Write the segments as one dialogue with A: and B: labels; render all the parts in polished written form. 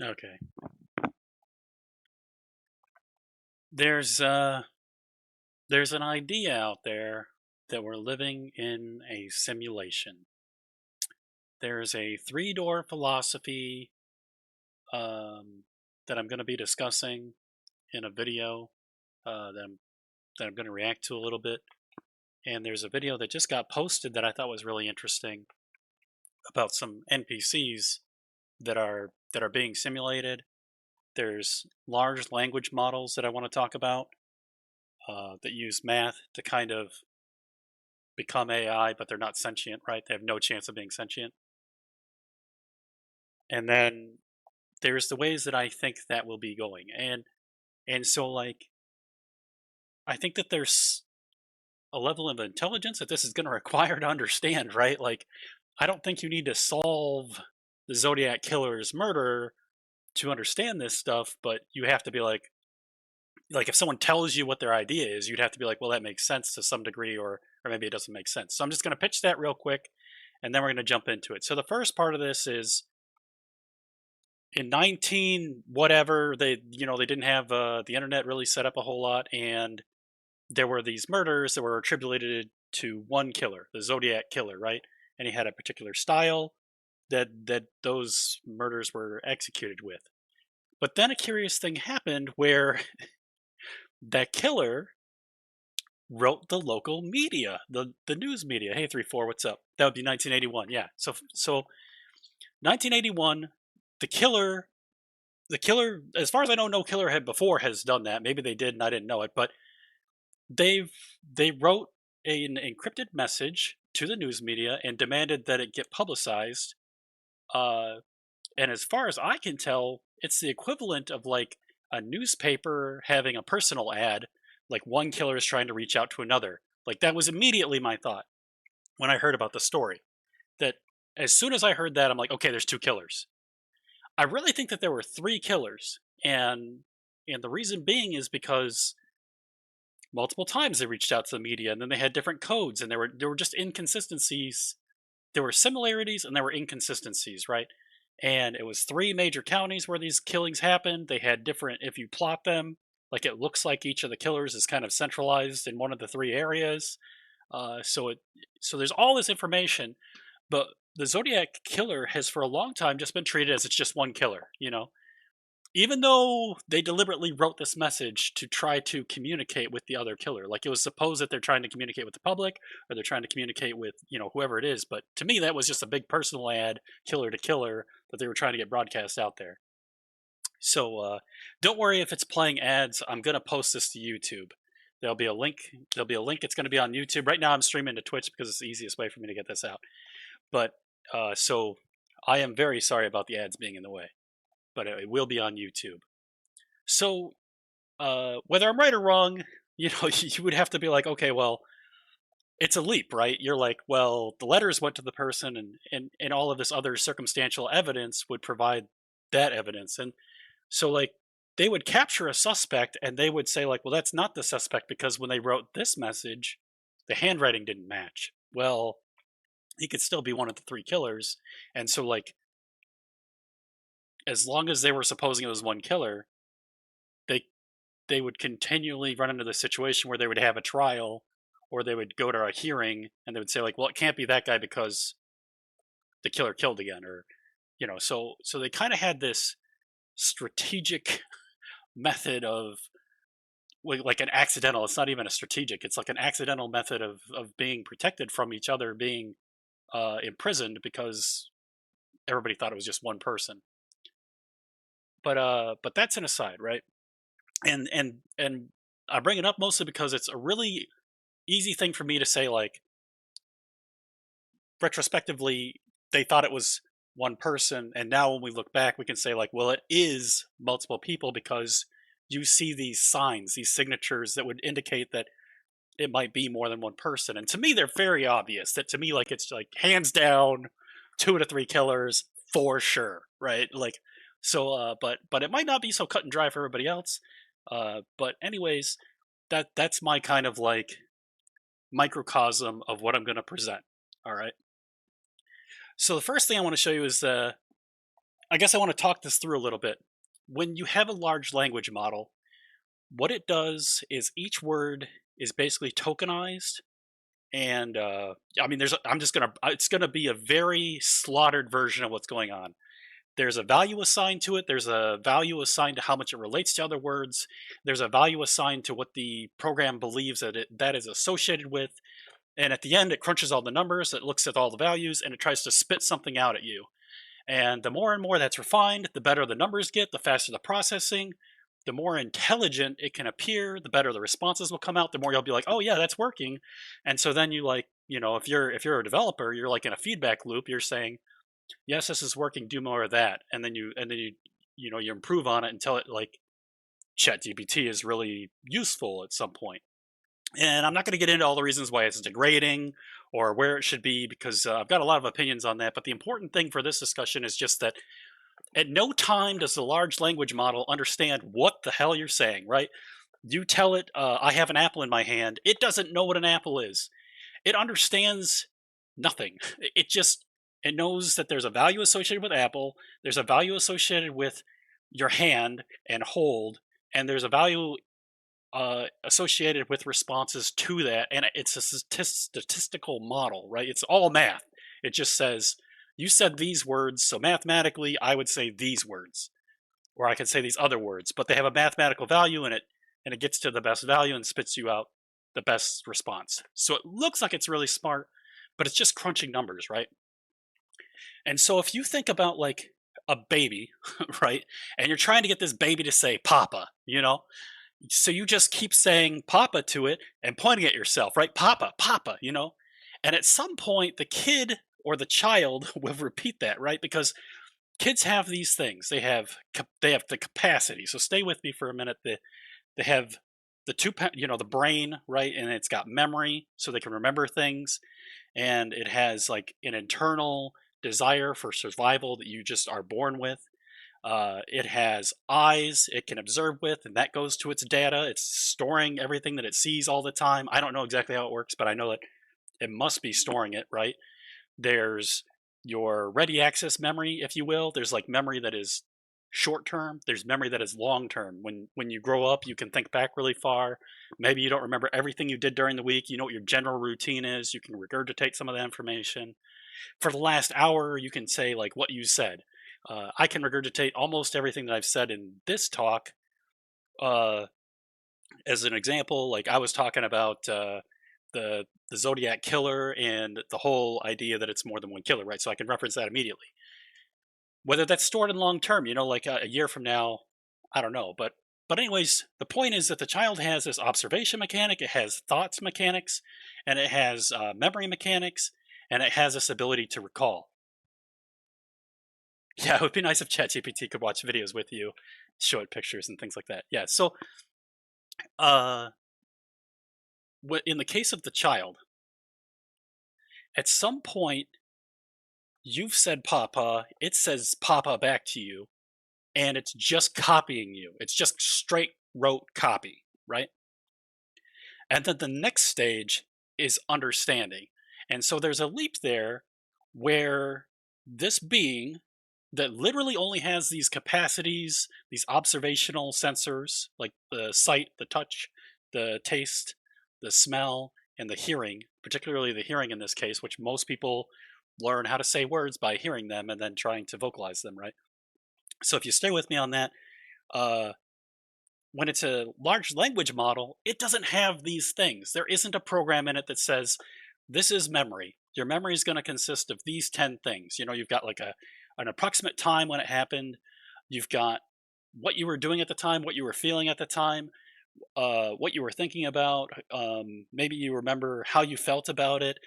A: Okay. There's uh there's an idea out there that we're living in a simulation. There's a three-door philosophy um, that I'm going to be discussing in a video that I'm going to react to a little bit. And there's a video that just got posted that I thought was really interesting about some NPCs that are being simulated. There's large language models that I want to talk about that use math to kind of become AI, but they're not sentient, right? They have no chance of being sentient. And then there's the ways that I think that will be going, and so like I think that there's a level of intelligence that this is going to require to understand, right? Like, I don't think you need to solve the Zodiac killer's murder to understand this stuff, but you have to be like if someone tells you what their idea is, you'd have to be like, well, that makes sense to some degree, or maybe it doesn't make sense. So I'm just going to pitch that real quick, and then we're going to jump into it. So the first part of this is in 19 whatever they didn't have the internet really set up a whole lot, and there were these murders that were attributed to one killer, the Zodiac killer, right? And he had a particular style that those murders were executed with. But then a curious thing happened where that killer wrote the local media, the news media. Hey, 3-4, what's up? That would be 1981. Yeah. So 1981, the killer, as far as I know, no killer had before has done that. Maybe they did and I didn't know it, but they wrote an encrypted message to the news media and demanded that it get publicized. Uh, and as far as I can tell, it's the equivalent of like a newspaper having a personal ad, like one killer is trying to reach out to another. Like that was immediately my thought when I heard about the story. That as soon as I heard that, I'm like, okay, there's two killers. I really think that there were three killers, and the reason being is because multiple times they reached out to the media, and then they had different codes, and there were just inconsistencies. There were similarities and there were inconsistencies, right? And it was three major counties where these killings happened. They had different, if you plot them, like it looks like each of the killers is kind of centralized in one of the three areas. So there's all this information, but the Zodiac killer has for a long time just been treated as it's just one killer, even though they deliberately wrote this message to try to communicate with the other killer. Like it was supposed that they're trying to communicate with the public or they're trying to communicate with whoever it is, but to me that was just a big personal ad, killer to killer, that they were trying to get broadcast out there. So don't worry if it's playing ads. I'm going to post this to YouTube. There'll be a link. It's going to be on YouTube right now. I'm streaming to Twitch because it's the easiest way for me to get this out. But so I am very sorry about the ads being in the way, but it will be on YouTube. So whether I'm right or wrong, you would have to be like, okay, well, it's a leap, right? You're like, well, the letters went to the person, and all of this other circumstantial evidence would provide that evidence, and so like they would capture a suspect, and they would say like, well, that's not the suspect because when they wrote this message, the handwriting didn't match. Well, he could still be one of the three killers, and so like as long as they were supposing it was one killer, they they would continually run into the situation where they would have a trial or they would go to a hearing and they would say like, well, it can't be that guy because the killer killed again, or so they kind of had this strategic method of like an accidental, it's not even a strategic, it's like an accidental method of being protected from each other being imprisoned because everybody thought it was just one person. But that's an aside, right? And I bring it up mostly because it's a really easy thing for me to say, like, retrospectively, they thought it was one person, and now when we look back, we can say, like, well, it is multiple people because you see these signs, these signatures that would indicate that it might be more than one person. And to me, they're very obvious. That to me, like, it's like hands down, two to three killers for sure, right? Like, so, but it might not be so cut and dry for everybody else. But anyways, that's my kind of like microcosm of what I'm going to present. All right. So the first thing I want to show you is I guess I want to talk this through a little bit. When you have a large language model, what it does is each word is basically tokenized. And I mean, I'm just gonna, it's gonna be a very slaughtered version of what's going on. There's a value assigned to it. There's a value assigned to how much it relates to other words. There's a value assigned to what the program believes that is associated with. And at the end, it crunches all the numbers, it looks at all the values, and it tries to spit something out at you. And the more and more that's refined, the better the numbers get, the faster the processing, the more intelligent it can appear, the better the responses will come out, the more you'll be like, oh yeah, that's working. And so then you like, if you're a developer, you're like in a feedback loop, you're saying, yes, this is working, do more of that. And then you improve on it until it like ChatGPT is really useful at some point. And I'm not going to get into all the reasons why it's degrading or where it should be because I've got a lot of opinions on that. But the important thing for this discussion is just that at no time does the large language model understand what the hell you're saying, right? You tell it, I have an apple in my hand. It doesn't know what an apple is. It understands nothing. It knows that there's a value associated with apple, there's a value associated with your hand and hold, and there's a value associated with responses to that, and it's a statistical model, right? It's all math. It just says you said these words, so mathematically I would say these words, or I could say these other words, but they have a mathematical value in it, and it gets to the best value and spits you out the best response. So it looks like it's really smart, but it's just crunching numbers, right? And so if you think about like a baby, right, and you're trying to get this baby to say papa, so you just keep saying papa to it and pointing at yourself, right? Papa, papa. And at some point, the kid or the child will repeat that, right? Because kids have these things. They have the capacity. So stay with me for a minute. They have the brain, right? And it's got memory so they can remember things. And it has like an internal desire for survival that you just are born with. It has eyes it can observe with, and that goes to its data. It's storing everything that it sees all the time. I don't know exactly how it works, but I know that it must be storing it, right? There's your ready access memory, if you will. There's like memory that is short term. There's memory that is long term. When you grow up, you can think back really far. Maybe you don't remember everything you did during the week. You know what your general routine is. You can regurgitate some of that information. For the last hour, you can say like what you said. I can regurgitate almost everything that I've said in this talk. Uh, as an example, like I was talking about the Zodiac killer and the whole idea that it's more than one killer, right? So I can reference that immediately. Whether that's stored in long term, like a year from now, I don't know. But anyways, the point is that the child has this observation mechanic, it has thoughts mechanics, and it has memory mechanics, and it has this ability to recall. Yeah, it would be nice if ChatGPT could watch videos with you, show it pictures and things like that. Yeah. So, uh, in the case of the child, at some point you've said "papa," it says "papa" back to you, and it's just copying you. It's just straight rote copy, right? And then the next stage is understanding, and so there's a leap there where this being that literally only has these capacities, these observational sensors, like the sight, the touch, the taste, the smell, and the hearing, particularly the hearing in this case, which most people learn how to say words by hearing them and then trying to vocalize them, right? So if you stay with me on that, uh, when it's a large language model, it doesn't have these things. There isn't a program in it that says, this is memory. Your memory is going to consist of these 10 things. You've got like an approximate time when it happened. You've got what you were doing at the time, what you were feeling at the time, what you were thinking about. Maybe you remember how you felt about it.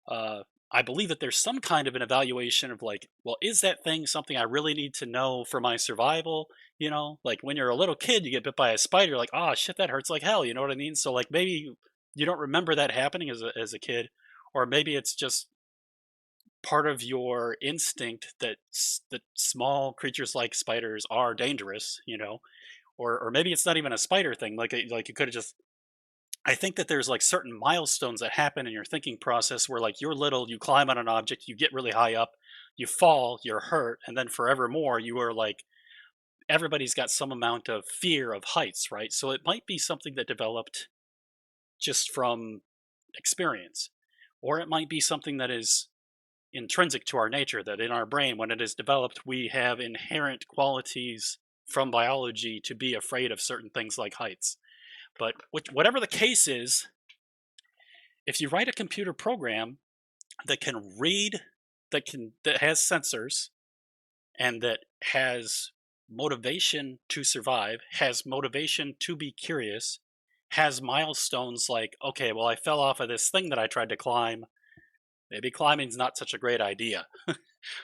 A: Uh, I believe that there's some kind of an evaluation of like, well, is that thing something I really need to know for my survival? Like when you're a little kid, you get bit by a spider, like, oh shit, that hurts like hell. You know what I mean? So like maybe you don't remember that happening as a kid, or maybe it's just part of your instinct that small creatures like spiders are dangerous, or maybe it's not even a spider thing. Like you could have just. I think that there's like certain milestones that happen in your thinking process where like you're little, you climb on an object, you get really high up, you fall, you're hurt, and then forevermore you are like, everybody's got some amount of fear of heights, right? So it might be something that developed just from experience, or it might be something that is intrinsic to our nature, that in our brain, when it is developed, we have inherent qualities from biology to be afraid of certain things like heights. But whatever the case is, if you write a computer program that can read, that has sensors, and that has motivation to survive, has motivation to be curious, has milestones like, okay, well, I fell off of this thing that I tried to climb. Maybe climbing's not such a great idea.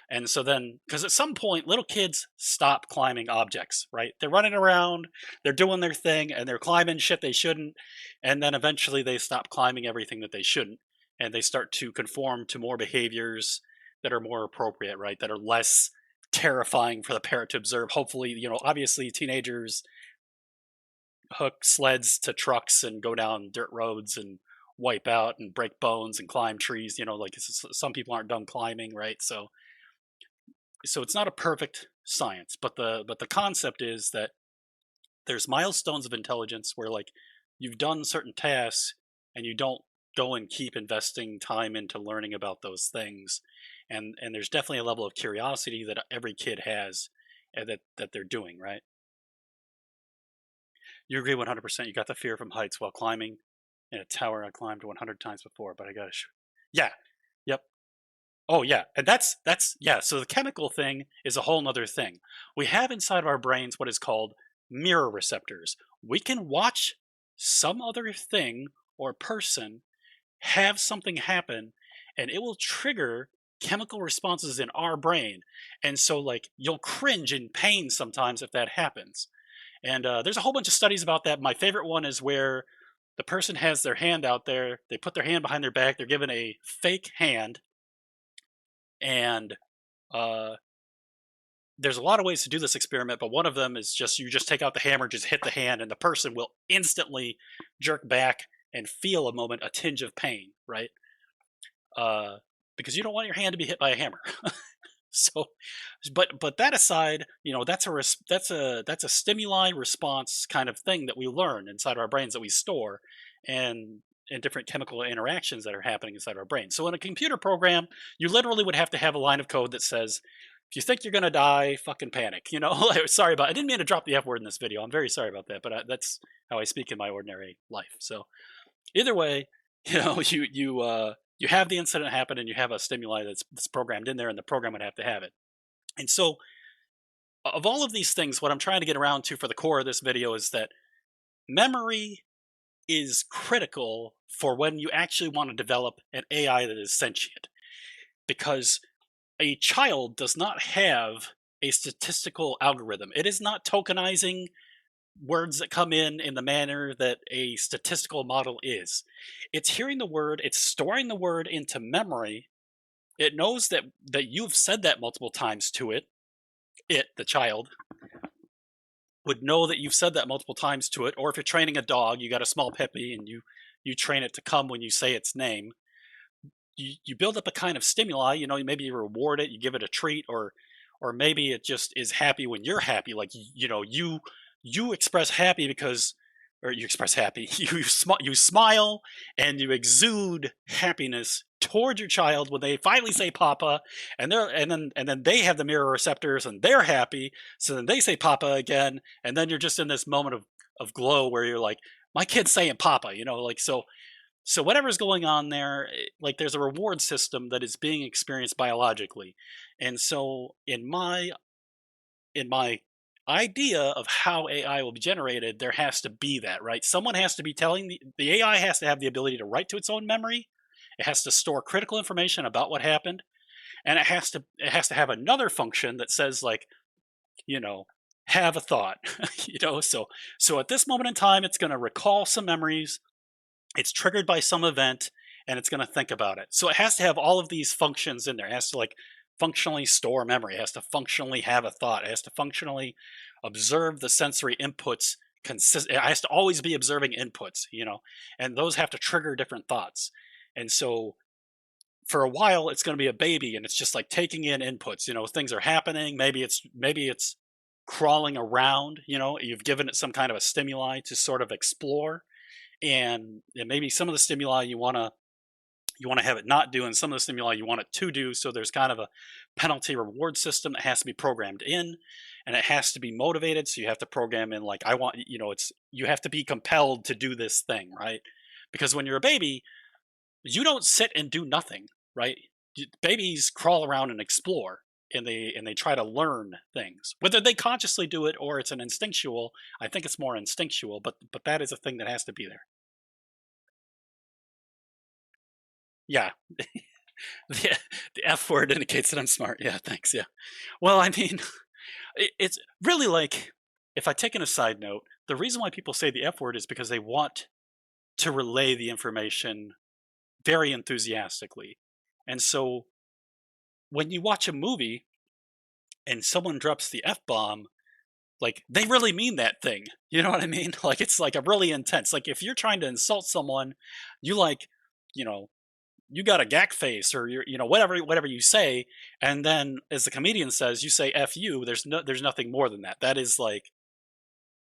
A: And so then, because at some point, little kids stop climbing objects, right? They're running around, they're doing their thing, and they're climbing shit they shouldn't. And then eventually they stop climbing everything that they shouldn't. And they start to conform to more behaviors that are more appropriate, right? That are less terrifying for the parent to observe. Hopefully, obviously teenagers hook sleds to trucks and go down dirt roads and wipe out and break bones and climb trees. Like some people aren't done climbing, right? So it's not a perfect science, but the concept is that there's milestones of intelligence where, like, you've done certain tasks and you don't go and keep investing time into learning about those things, and there's definitely a level of curiosity that every kid has, and that they're doing right. You agree 100%. You got the fear from heights while climbing in a tower I climbed 100 times before, but I got to yeah. Yep. Oh yeah, and that's yeah. So the chemical thing is a whole nother thing. We have inside of our brains what is called mirror receptors. We can watch some other thing or person have something happen, and it will trigger chemical responses in our brain. And so, like, you'll cringe in pain sometimes if that happens. And there's a whole bunch of studies about that. My favorite one is where the person has their hand out there, they put their hand behind their back, they're given a fake hand, and uh, there's a lot of ways to do this experiment, but one of them is just you just take out the hammer, just hit the hand, and the person will instantly jerk back and feel a tinge of pain, right? Uh, because you don't want your hand to be hit by a hammer. So, but that aside, that's a stimuli response kind of thing that we learn inside our brains that we store, and different chemical interactions that are happening inside our brain. So in a computer program, you literally would have to have a line of code that says, if you think you're gonna die, fucking panic. Sorry I didn't mean to drop the F word in this video. I'm very sorry about that, but that's how I speak in my ordinary life. So either way, you have the incident happen, and you have a stimuli that's programmed in there, and the program would have to have it. And so, of all of these things, what I'm trying to get around to for the core of this video is that memory is critical for when you actually want to develop an AI that is sentient, because a child does not have a statistical algorithm. It is not tokenizing words that come in the manner that a statistical model is. It's hearing the word, it's storing the word into memory. It knows that you've said that multiple times to it. The child, would know that you've said that multiple times to it. Or if you're training a dog, you got a small puppy, and you train it to come when you say its name. You build up a kind of stimuli. Maybe you reward it, you give it a treat, or maybe it just is happy when you're happy. Like, you express happy because, or you express happy. You smile and you exude happiness toward your child when they finally say "Papa," and then they have the mirror receptors and they're happy. So then they say "Papa" again, and then you're just in this moment of glow where you're like, "My kid's saying Papa," like so. So whatever's going on there, like, there's a reward system that is being experienced biologically, and so in my idea of how AI will be generated, there has to be that, right? Someone has to be telling the AI has to have the ability to write to its own memory. It has to store critical information about what happened, and it has to have another function that says, like, have a thought. So at this moment in time, it's going to recall some memories. It's triggered by some event, and it's going to think about it. So it has to have all of these functions in there. It has to, like, functionally store memory. It has to functionally have a thought. It has to functionally observe the sensory inputs. It has to always be observing inputs, and those have to trigger different thoughts. And so for a while it's going to be a baby and it's just like taking in inputs. Things are happening. Maybe it's crawling around. You've given it some kind of a stimuli to sort of explore, and maybe some of the stimuli you want to have it not do, and some of the stimuli you want it to do. So there's kind of a penalty reward system that has to be programmed in, and it has to be motivated. So you have to program in, like, you have to be compelled to do this thing, right? Because when you're a baby, you don't sit and do nothing, right? Babies crawl around and explore, and they try to learn things, whether they consciously do it or it's an instinctual. I think it's more instinctual, but that is a thing that has to be there. Yeah. the, the F word indicates that I'm smart. Yeah, thanks. Yeah. Well, I mean, it's really like, if I take an aside note, the reason why people say the F word is because they want to relay the information very enthusiastically. And so when you watch a movie and someone drops the F bomb, like, they really mean that thing. You know what I mean? Like, it's like a really intense, like, if you're trying to insult someone, you like, you know, you got a gack face, or you're, whatever you say, and then, as the comedian says, you say F you, there's nothing more than that. That is like,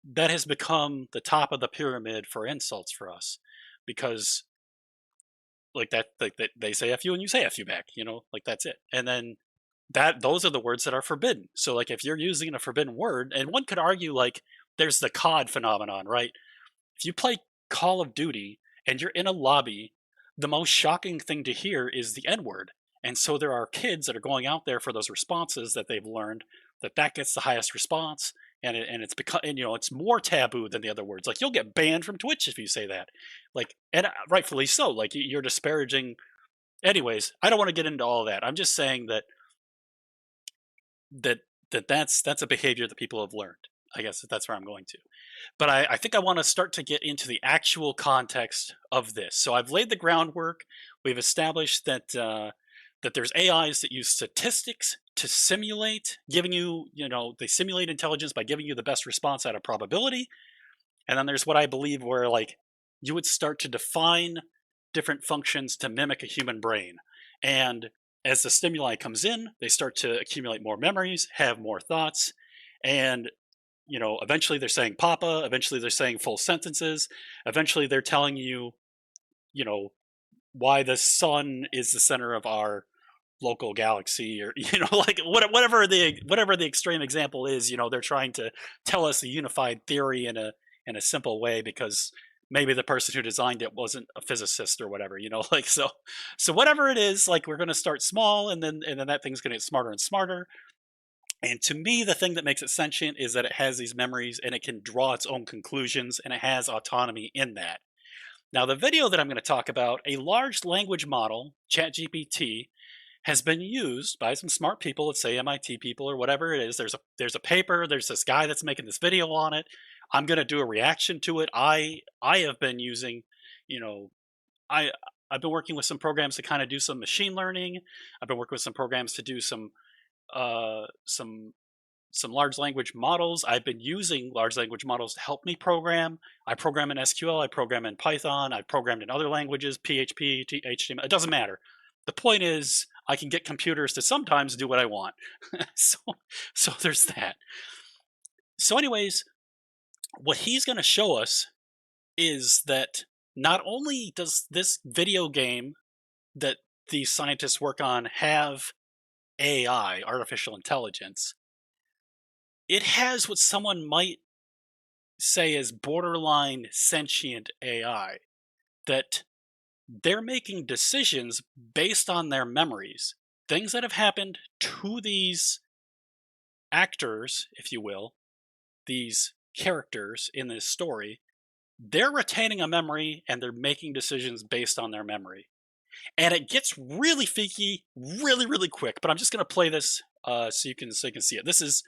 A: that has become the top of the pyramid for insults for us, because like that, like that, they say F you and you say F you back, like, that's it. And then those are the words that are forbidden. So, like, if you're using a forbidden word, and one could argue, like, there's the COD phenomenon, right? If you play Call of Duty and you're in a lobby, the most shocking thing to hear is the N word. And so there are kids that are going out there for those responses that they've learned that gets the highest response, and it's become, and it's more taboo than the other words. Like, you'll get banned from Twitch if you say that, like, and rightfully so. Like, you're disparaging. Anyways, I don't want to get into all that. I'm just saying that that's a behavior that people have learned. I guess that's where I'm going to. But I think I want to start to get into the actual context of this. So I've laid the groundwork. We've established that there's AIs that use statistics to simulate, giving you, they simulate intelligence by giving you the best response out of probability. And then there's what I believe where, like, you would start to define different functions to mimic a human brain. And as the stimuli comes in, they start to accumulate more memories, have more thoughts, and eventually they're saying papa, eventually they're saying full sentences, eventually they're telling you, you know, why the sun is the center of our local galaxy, or like, whatever the extreme example is. They're trying to tell us a unified theory in a simple way, because maybe the person who designed it wasn't a physicist or whatever, like, so whatever it is, like, we're going to start small, and then that thing's going to get smarter and smarter. And to me, the thing that makes it sentient is that it has these memories, and it can draw its own conclusions, and it has autonomy in that. Now, the video that I'm going to talk about, a large language model, ChatGPT, has been used by some smart people, let's say MIT people or whatever it is. There's a paper, there's this guy that's making this video on it. I'm going to do a reaction to it. I have been using, you know, I I've been working with some programs to kind of do some machine learning. I've been working with some programs to do some uh some some large language models. I've been using large language models to help me program. I program in SQL, I program in Python, I've programmed in other languages, PHP, HTML, it doesn't matter. The point is, I can get computers to sometimes do what I want. so, so there's that. So, anyways, what he's going to show us is that not only does this video game that these scientists work on have AI, artificial intelligence, it has what someone might say is borderline sentient AI, that they're making decisions based on their memories. Things that have happened to these actors, if you will, these characters in this story, they're retaining a memory and they're making decisions based on their memory. And it gets really freaky really, really quick, but I'm just going to play this so you can see it. This is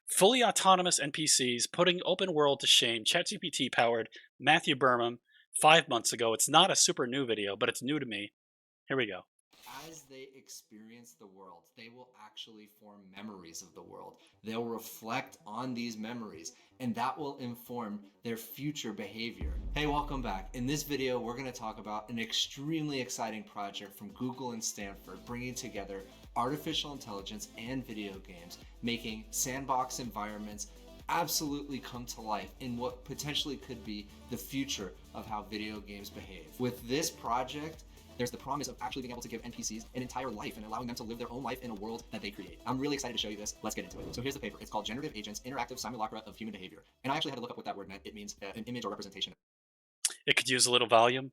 A: fully autonomous NPCs putting open world to shame. ChatGPT powered, Matthew Berman, 5 months ago. It's not a super new video, but it's new to me. Here we go.
B: As they experience the world, they will actually form memories of the world. They'll reflect on these memories, and that will inform their future behavior. Hey, welcome back. In this video, we're going to talk about an extremely exciting project from Google and Stanford bringing together artificial intelligence and video games, making sandbox environments absolutely come to life in what potentially could be the future of how video games behave. With this project, there's the promise of actually being able to give NPCs an entire life and allowing them to live their own life in a world that they create. I'm really excited to show you this. Let's get into it. So here's the paper. It's called Generative Agents, Interactive Simulacra of Human Behavior. And I actually had to look up what that word meant. It means an image or representation
A: It could use a little volume.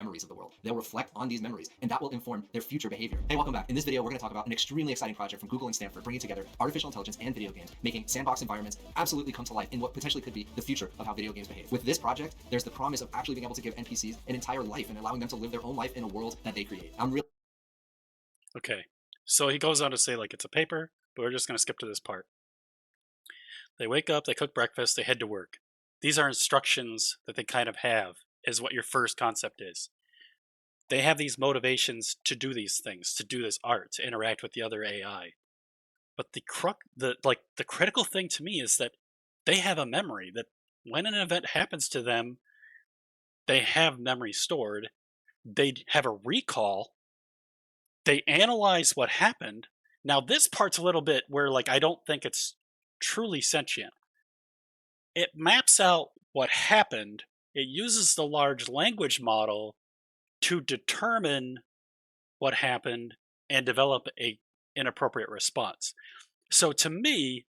B: memories of the world. They'll reflect on these memories, and that will inform their future behavior. Hey, welcome back. In this video, we're going to talk about an extremely exciting project from Google and Stanford bringing together artificial intelligence and video games, making sandbox environments absolutely come to life in what potentially could be the future of how video games behave. With this project, there's the promise of actually being able to give NPCs an entire life and allowing them to live their own life in a world that they create. I'm really
A: Okay, so he goes on to say like it's a paper, but we're just going to skip to this part. They wake up, they cook breakfast, they head to work. These are instructions that they kind of have, is what your first concept is. They have these motivations to do these things, to do this art, to interact with the other AI. But the critical thing to me is that they have a memory that when an event happens to them, they have memory stored. They have a recall. They analyze what happened. Now this part's a little bit where like I don't think it's truly sentient. It maps out what happened. It uses the large language model to determine what happened and develop a inappropriate response. So to me,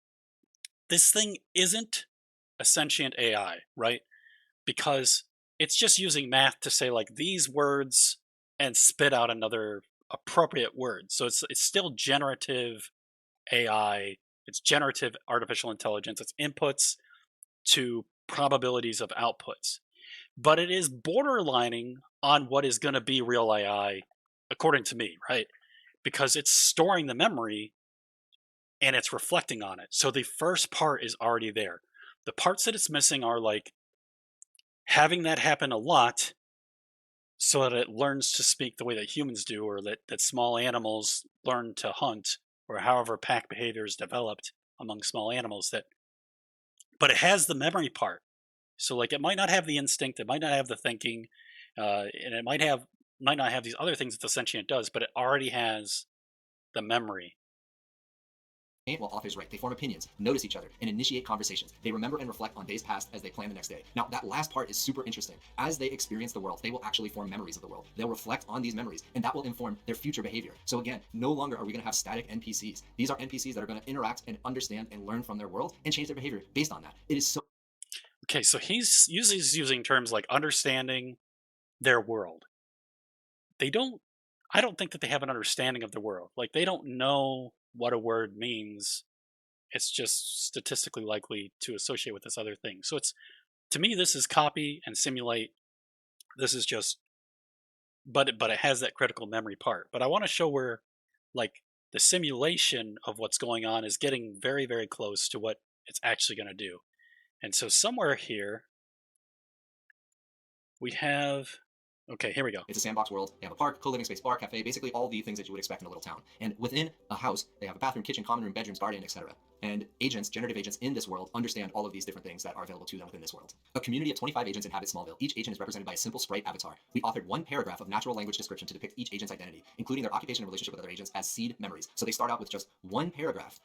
A: this thing isn't a sentient AI, right? Because it's just using math to say like these words and spit out another appropriate word. So it's still generative AI. It's generative artificial intelligence. It's inputs to probabilities of outputs. But it is borderlining on what is going to be real AI, according to me, right? Because it's storing the memory and it's reflecting on it. So the first part is already there. The parts that it's missing are like having that happen a lot so that it learns to speak the way that humans do, or that small animals learn to hunt, or however pack behavior is developed among small animals. But it has the memory part. So like it might not have the instinct, it might not have the thinking, and it might not have these other things that the sentient does, but it already has the memory.
B: while authors write. They form opinions, notice each other, and initiate conversations. They remember and reflect on days past as they plan the next day. Now, that last part is super interesting. As they experience the world, they will actually form memories of the world. They'll reflect on these memories, and that will inform their future behavior. So again, no longer are we going to have static NPCs. These are NPCs that are going to interact and understand and learn from their world and change their behavior based on that. It is so
A: Okay, so he's using terms like understanding their world. They don't I don't think that they have an understanding of the world. Like they don't know what a word means. It's just statistically likely to associate with this other thing. So it's to me this is copy and simulate. This is just but it has that critical memory part. But I want to show where like the simulation of what's going on is getting very very close to what it's actually going to do. And so somewhere here we have okay, here we go.
B: It's a sandbox world. They have a park, co-living space, bar, cafe, basically all the things that you would expect in a little town. And within a house, they have a bathroom, kitchen, common room, bedrooms, garden, etc. And agents, generative agents in this world, understand all of these different things that are available to them within this world. A community of 25 agents inhabits Smallville. Each agent is represented by a simple sprite avatar. We authored one paragraph of natural language description to depict each agent's identity, including their occupation and relationship with other agents as seed memories. So they start out with just one paragraph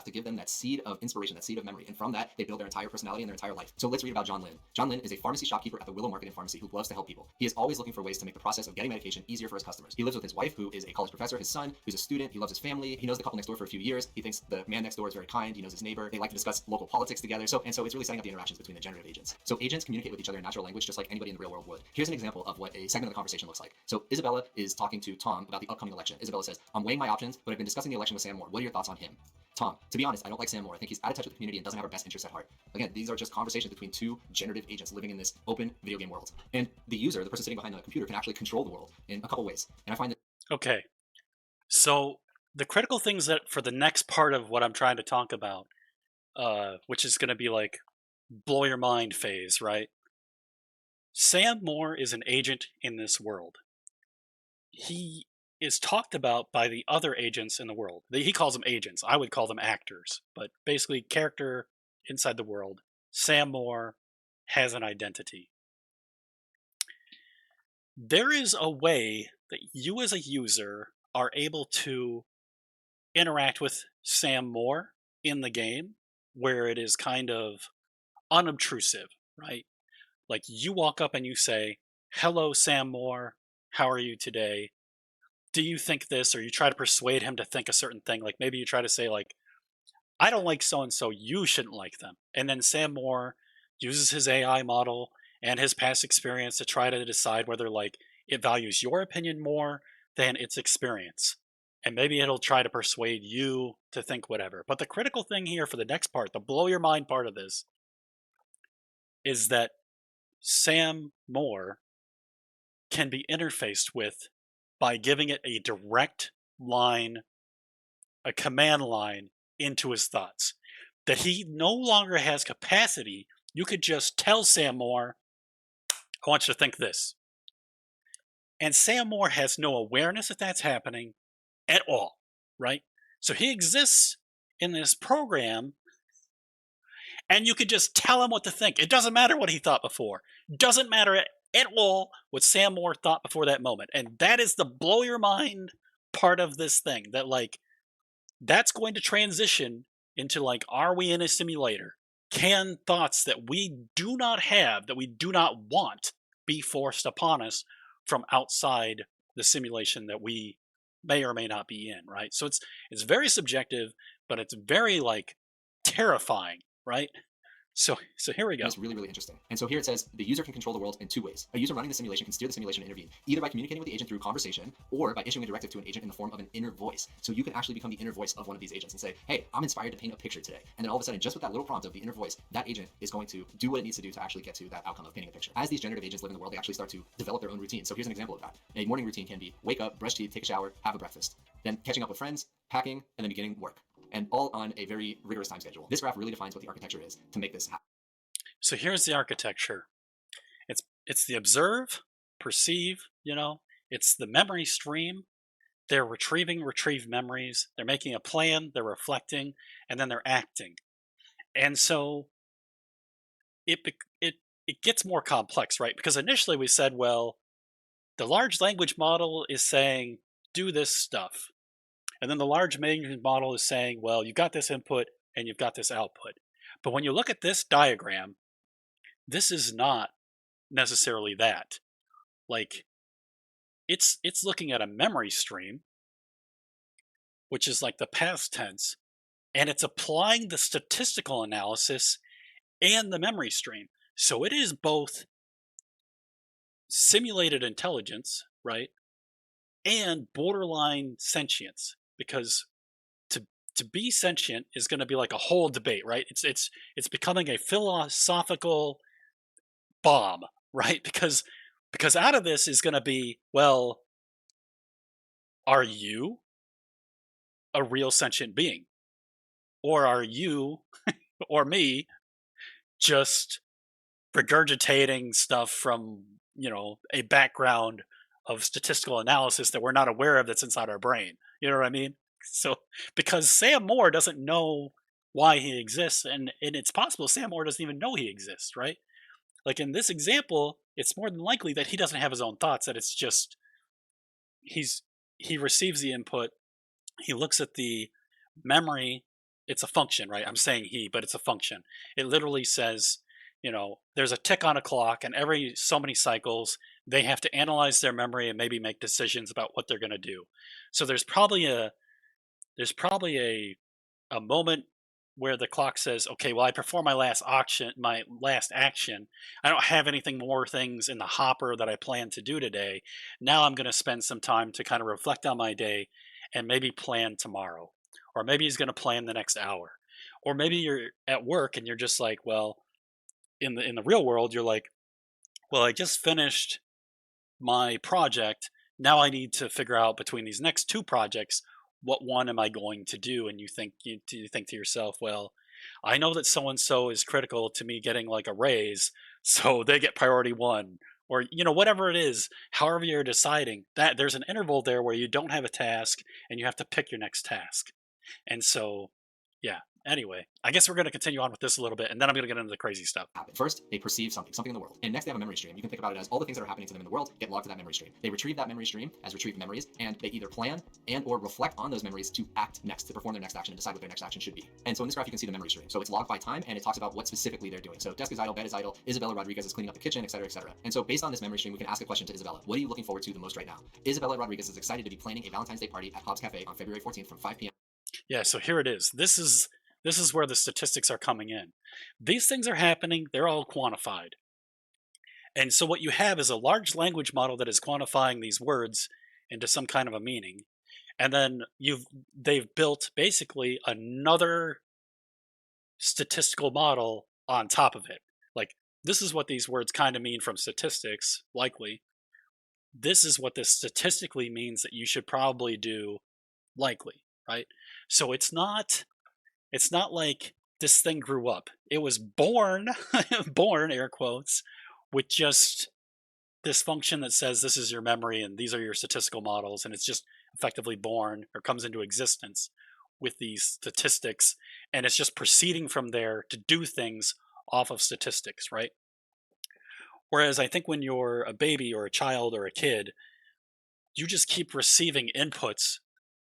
B: to give them that seed of inspiration, that seed of memory. And from that, they build their entire personality and their entire life. So let's read about John Lynn. John Lynn is a pharmacy shopkeeper at the Willow Market and Pharmacy who loves to help people. He is always looking for ways to make the process of getting medication easier for his customers. He lives with his wife, who is a college professor, his son, who's a student. He loves his family. He knows the couple next door for a few years. He thinks the man next door is very kind. He knows his neighbor. They like to discuss local politics together. So it's really setting up the interactions between the generative agents. So agents communicate with each other in natural language just like anybody in the real world would. Here's an example of what a segment of the conversation looks like. So Isabella is talking to Tom about the upcoming election. Isabella says, "I'm weighing my options, but I've been discussing the election with Sam Moore. What are your thoughts on him?" Tom, "To be honest, I don't like Sam Moore. I think he's out of touch with the community and doesn't have our best interests at heart." Again, these are just conversations between two generative agents living in this open video game world. And the user, the person sitting behind the computer, can actually control the world in a couple ways. And I find that
A: Okay. So the critical things that for the next part of what I'm trying to talk about which is going to be like blow your mind phase, right? Sam Moore is an agent in this world. He is talked about by the other agents in the world. He calls them agents. I would call them actors, but basically, character inside the world. Sam Moore has an identity. There is a way that you as a user are able to interact with Sam Moore in the game where it is kind of unobtrusive, right? Like you walk up and you say, "Hello, Sam Moore. How are you today? Do you think this?" Or you try to persuade him to think a certain thing. Like maybe you try to say, like, "I don't like so and so. You shouldn't like them." And then Sam Moore uses his AI model and his past experience to try to decide whether like it values your opinion more than its experience. And maybe it'll try to persuade you to think whatever. But the critical thing here for the next part, the blow your mind part of this, is that Sam Moore can be interfaced with by giving it a direct line, a command line into his thoughts. That he no longer has capacity. You could just tell Sam Moore, "I want you to think this." And Sam Moore has no awareness that that's happening at all, right? So he exists in this program, and you could just tell him what to think. It doesn't matter what he thought before. It doesn't matter at all what Sam Moore thought before that moment. And that is the blow your mind part of this thing. That like that's going to transition into like, are we in a simulator? Can thoughts that we do not have, that we do not want, be forced upon us from outside the simulation that we may or may not be in, right? So it's very subjective, but it's very like terrifying, right? So here we
B: And
A: go.
B: it's really, really interesting. And so here it says the user can control the world in two ways. A user running the simulation can steer the simulation and intervene, either by communicating with the agent through conversation or by issuing a directive to an agent in the form of an inner voice. So you can actually become the inner voice of one of these agents and say, hey, I'm inspired to paint a picture today. And then all of a sudden, just with that little prompt of the inner voice, that agent is going to do what it needs to do to actually get to that outcome of painting a picture. As these generative agents live in the world, they actually start to develop their own routine. So here's an example of that. A morning routine can be wake up, brush teeth, take a shower, have a breakfast, then catching up with friends, packing, and then beginning work. And all on a very rigorous time schedule. This graph really defines what the architecture is to make this happen.
A: So here's the architecture. It's the observe, perceive, it's the memory stream. They're retrieve memories, they're making a plan, they're reflecting, and then they're acting. And so it gets more complex, right? Because initially we said, well, the large language model is saying do this stuff. And then the large language model is saying, well, you've got this input and you've got this output. But when you look at this diagram, this is not necessarily that. Like it's looking at a memory stream, which is like the past tense, and it's applying the statistical analysis and the memory stream. So it is both simulated intelligence, right, and borderline sentience, because to to be sentient is going to be like a whole debate, right? It's becoming a philosophical bomb, right? Because out of this is going to be, well, are you a real sentient being, or are you or me just regurgitating stuff from a background of statistical analysis that we're not aware of that's inside our brain? You know what I mean? So because Sam Moore doesn't know why he exists, and it's possible Sam Moore doesn't even know he exists, right? Like in this example, it's more than likely that he doesn't have his own thoughts, that it's just he's he receives the input, he looks at the memory. It's a function, right? I'm saying he, but it's a function. It literally says, there's a tick on a clock, and every so many cycles, they have to analyze their memory and maybe make decisions about what they're going to do. So there's probably a moment where the clock says, okay, well, I perform my last action. I don't have anything more things in the hopper that I plan to do today. Now I'm going to spend some time to kind of reflect on my day and maybe plan tomorrow. Or maybe he's going to plan the next hour. Or maybe you're at work and you're just like, well, in the real world, you're like, well, I just finished my project. Now I need to figure out between these next two projects, what one am I going to do? And you think to yourself, well, I know that so and so is critical to me getting like a raise, so they get priority one, or whatever it is. However you're deciding that, there's an interval there where you don't have a task and you have to pick your next task. And so, yeah. Anyway, I guess we're going to continue on with this a little bit, and then I'm going to get into the crazy stuff.
B: Happen. First, they perceive something in the world. And next, they have a memory stream. You can think about it as all the things that are happening to them in the world get logged to that memory stream. They retrieve that memory stream as retrieved memories, and they either plan and or reflect on those memories to act next, to perform their next action and decide what their next action should be. And so in this graph, you can see the memory stream. So it's logged by time, and it talks about what specifically they're doing. So desk is idle, bed is idle, Isabella Rodriguez is cleaning up the kitchen, etc., etc. And so based on this memory stream, we can ask a question to Isabella. What are you looking forward to the most right now? Isabella Rodriguez is excited to be planning a Valentine's Day party at Hobbs Cafe on February 14th from 5 p.m.
A: Yeah, so here it is. This is where the statistics are coming in. These things are happening, they're all quantified. And so what you have is a large language model that is quantifying these words into some kind of a meaning. And then they've built basically another statistical model on top of it. Like, this is what these words kind of mean from statistics, likely. This is what this statistically means that you should probably do, likely, right? So it's not like this thing grew up. It was born, born, air quotes, with just this function that says this is your memory and these are your statistical models, and it's just effectively born or comes into existence with these statistics, and it's just proceeding from there to do things off of statistics, right? Whereas I think when you're a baby or a child or a kid, you just keep receiving inputs,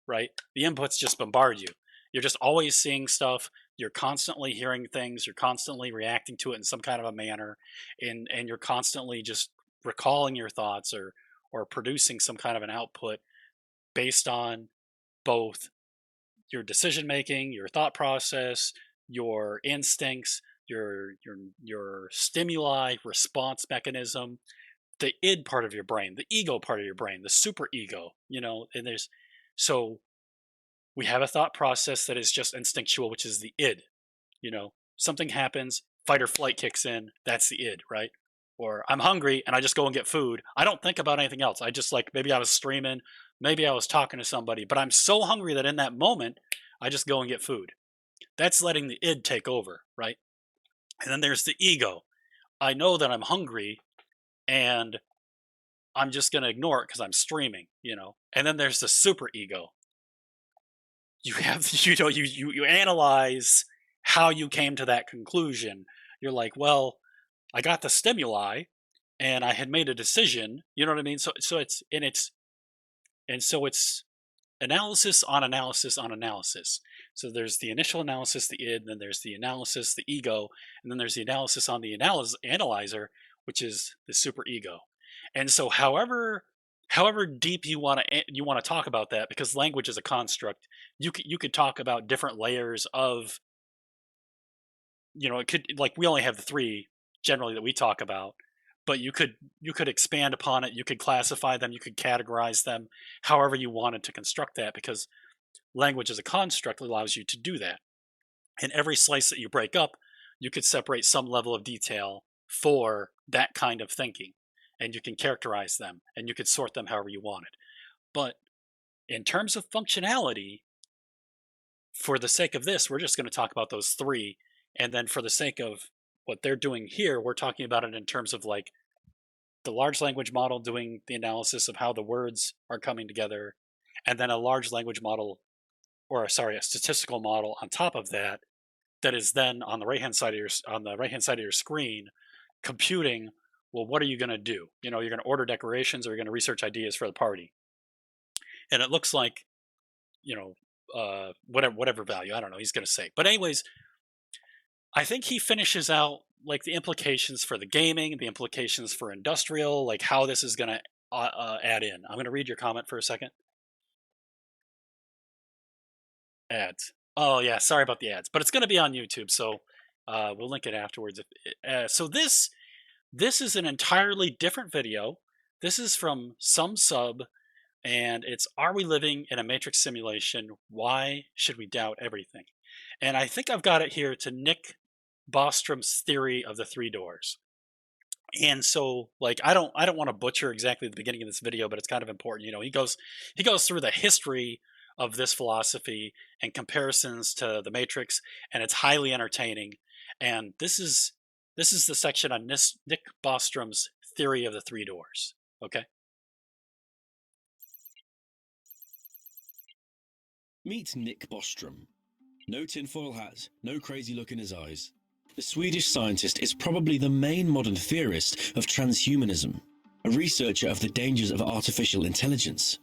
A: right? The inputs just bombard you. You're just always seeing stuff. You're constantly hearing things. You're constantly reacting to it in some kind of a manner, and you're constantly just recalling your thoughts or producing some kind of an output based on both your decision making, your thought process, your instincts, your stimuli response mechanism, the id part of your brain, the ego part of your brain, the super ego, and there's so we have a thought process that is just instinctual, which is the id. Something happens, fight or flight kicks in, that's the id, right? Or I'm hungry and I just go and get food. I don't think about anything else. I just, like, maybe I was streaming, maybe I was talking to somebody, but I'm so hungry that in that moment, I just go and get food. That's letting the id take over, right? And then there's the ego. I know that I'm hungry and I'm just going to ignore it because I'm streaming. And then there's the super ego. You have, you analyze how you came to that conclusion. You're like, well, I got the stimuli and I had made a decision. You know what I mean? So it's analysis on analysis on analysis. So there's the initial analysis, the id, then there's the analysis, the ego, and then there's the analysis on the analyzer, which is the super ego. And so however deep you want to talk about that, because language is a construct, you could talk about different layers of, it could, like, we only have the three generally that we talk about, but you could expand upon it, you could classify them, you could categorize them however you wanted to construct that, because language as a construct allows you to do that. And every slice that you break up, you could separate some level of detail for that kind of thinking, and you can characterize them and you could sort them however you wanted. But in terms of functionality, for the sake of this, we're just going to talk about those three. And then for the sake of what they're doing here, we're talking about it in terms of, like, the large language model doing the analysis of how the words are coming together, and then a large language model, or sorry, a statistical model on top of that, that is then on the right hand side of your screen, computing. Well, what are you going to do? You're going to order decorations, or you're going to research ideas for the party. And it looks like, whatever value, I don't know, he's going to say. But anyways, I think he finishes out, like, the implications for the gaming, the implications for industrial, like how this is going to add in. I'm going to read your comment for a second. Ads. Oh yeah, sorry about the ads, but it's going to be on YouTube, so we'll link it afterwards. So this is an entirely different video. This is from some sub, and it's "Are we living in a matrix simulation? Why should we doubt everything?" And I think I've got it here to Nick Bostrom's theory of the three doors. And so, like, I don't want to butcher exactly the beginning of this video, but it's kind of important. He goes through the history of this philosophy and comparisons to the Matrix, and it's highly entertaining. And this is the section on Nick Bostrom's theory of the three doors. Okay.
C: Meet Nick Bostrom. No tinfoil hat, no crazy look in his eyes. The Swedish scientist is probably the main modern theorist of transhumanism, a researcher of the dangers of artificial intelligence.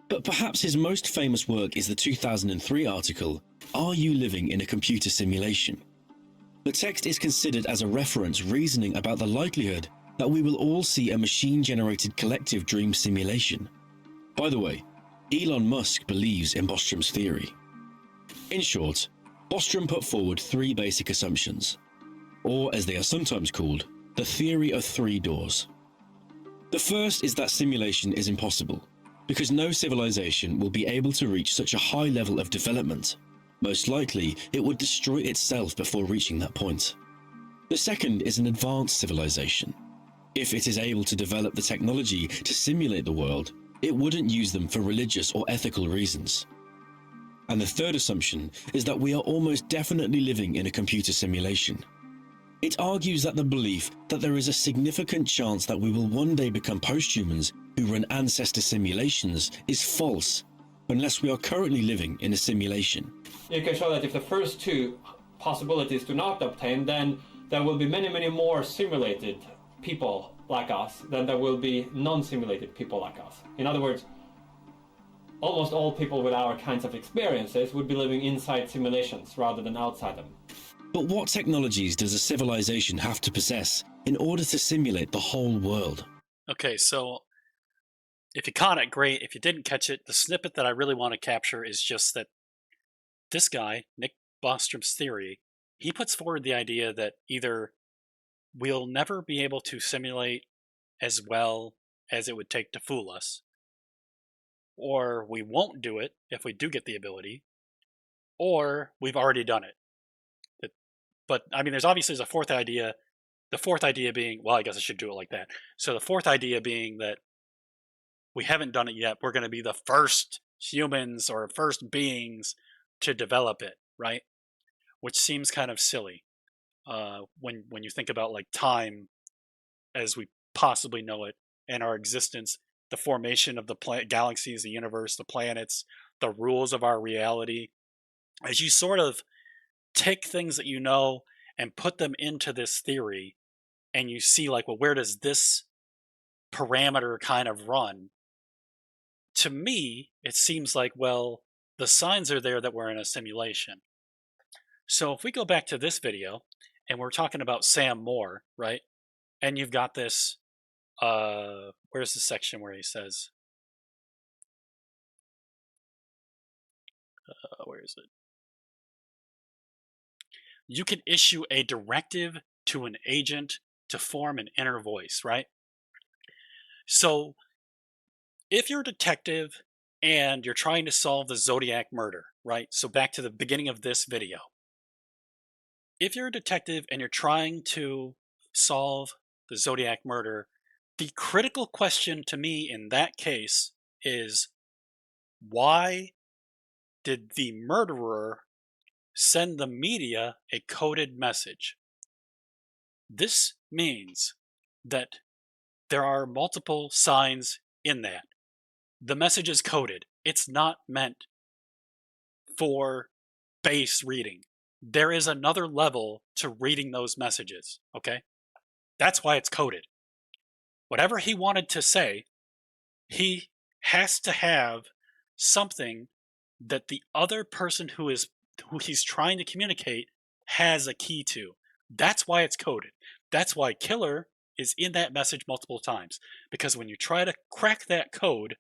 C: But perhaps his most famous work is the 2003 article, Are You Living in a Computer Simulation? The text is considered as a reference reasoning about the likelihood that we will all see a machine-generated collective dream simulation. By the way, Elon Musk believes in Bostrom's theory. In short, Bostrom put forward three basic assumptions, or as they are sometimes called, the theory of three doors. The first is that simulation is impossible, because no civilization will be able to reach such a high level of development. Most likely, it would destroy itself before reaching that point. The second is an advanced civilization. If it is able to develop the technology to simulate the world, it wouldn't use them for religious or ethical reasons. And the third assumption is that we are almost definitely living in a computer simulation. It argues that the belief that there is a significant chance that we will one day become posthumans who run ancestor simulations is false, unless we are currently living in a simulation.
D: You can show that if the first two possibilities do not obtain, then there will be many, many more simulated people like us than there will be non-simulated people like us. In other words, almost all people with our kinds of experiences would be living inside simulations rather than outside them.
C: But what technologies does a civilization have to possess in order to simulate the whole world?
A: Okay, so if you caught it, great. If you didn't catch it, the snippet that I really want to capture is just that this guy, Nick Bostrom's theory, he puts forward the idea that either we'll never be able to simulate as well as it would take to fool us, or we won't do it if we do get the ability, or we've already done it. But I mean, there's a fourth idea. The fourth idea being, well, I guess I should do it like that. So the fourth idea being that we haven't done it yet. We're going to be the first humans or first beings to develop it, right? Which seems kind of silly when you think about like time as we possibly know it and our existence, the formation of the galaxies, the universe, the planets, the rules of our reality. As you sort of take things that you know and put them into this theory, and you see like, well, where does this parameter kind of run? To me, it seems like, well, the signs are there that we're in a simulation. So if we go back to this video and we're talking about Sam Moore, right? And you've got this, where's the section where he says, where is it? You can issue a directive to an agent to form an inner voice, right? So if you're a detective and you're trying to solve the Zodiac murder, right? So back to the beginning of this video. If you're a detective and you're trying to solve the Zodiac murder, the critical question to me in that case is, why did the murderer send the media a coded message? This means that there are multiple signs in that. The message is coded. It's not meant for base reading. There is another level to reading those messages, okay? That's why it's coded. Whatever he wanted to say, he has to have something that the other person who he's trying to communicate has a key to. That's why it's coded. That's why killer is in that message multiple times. Because when you try to crack that code,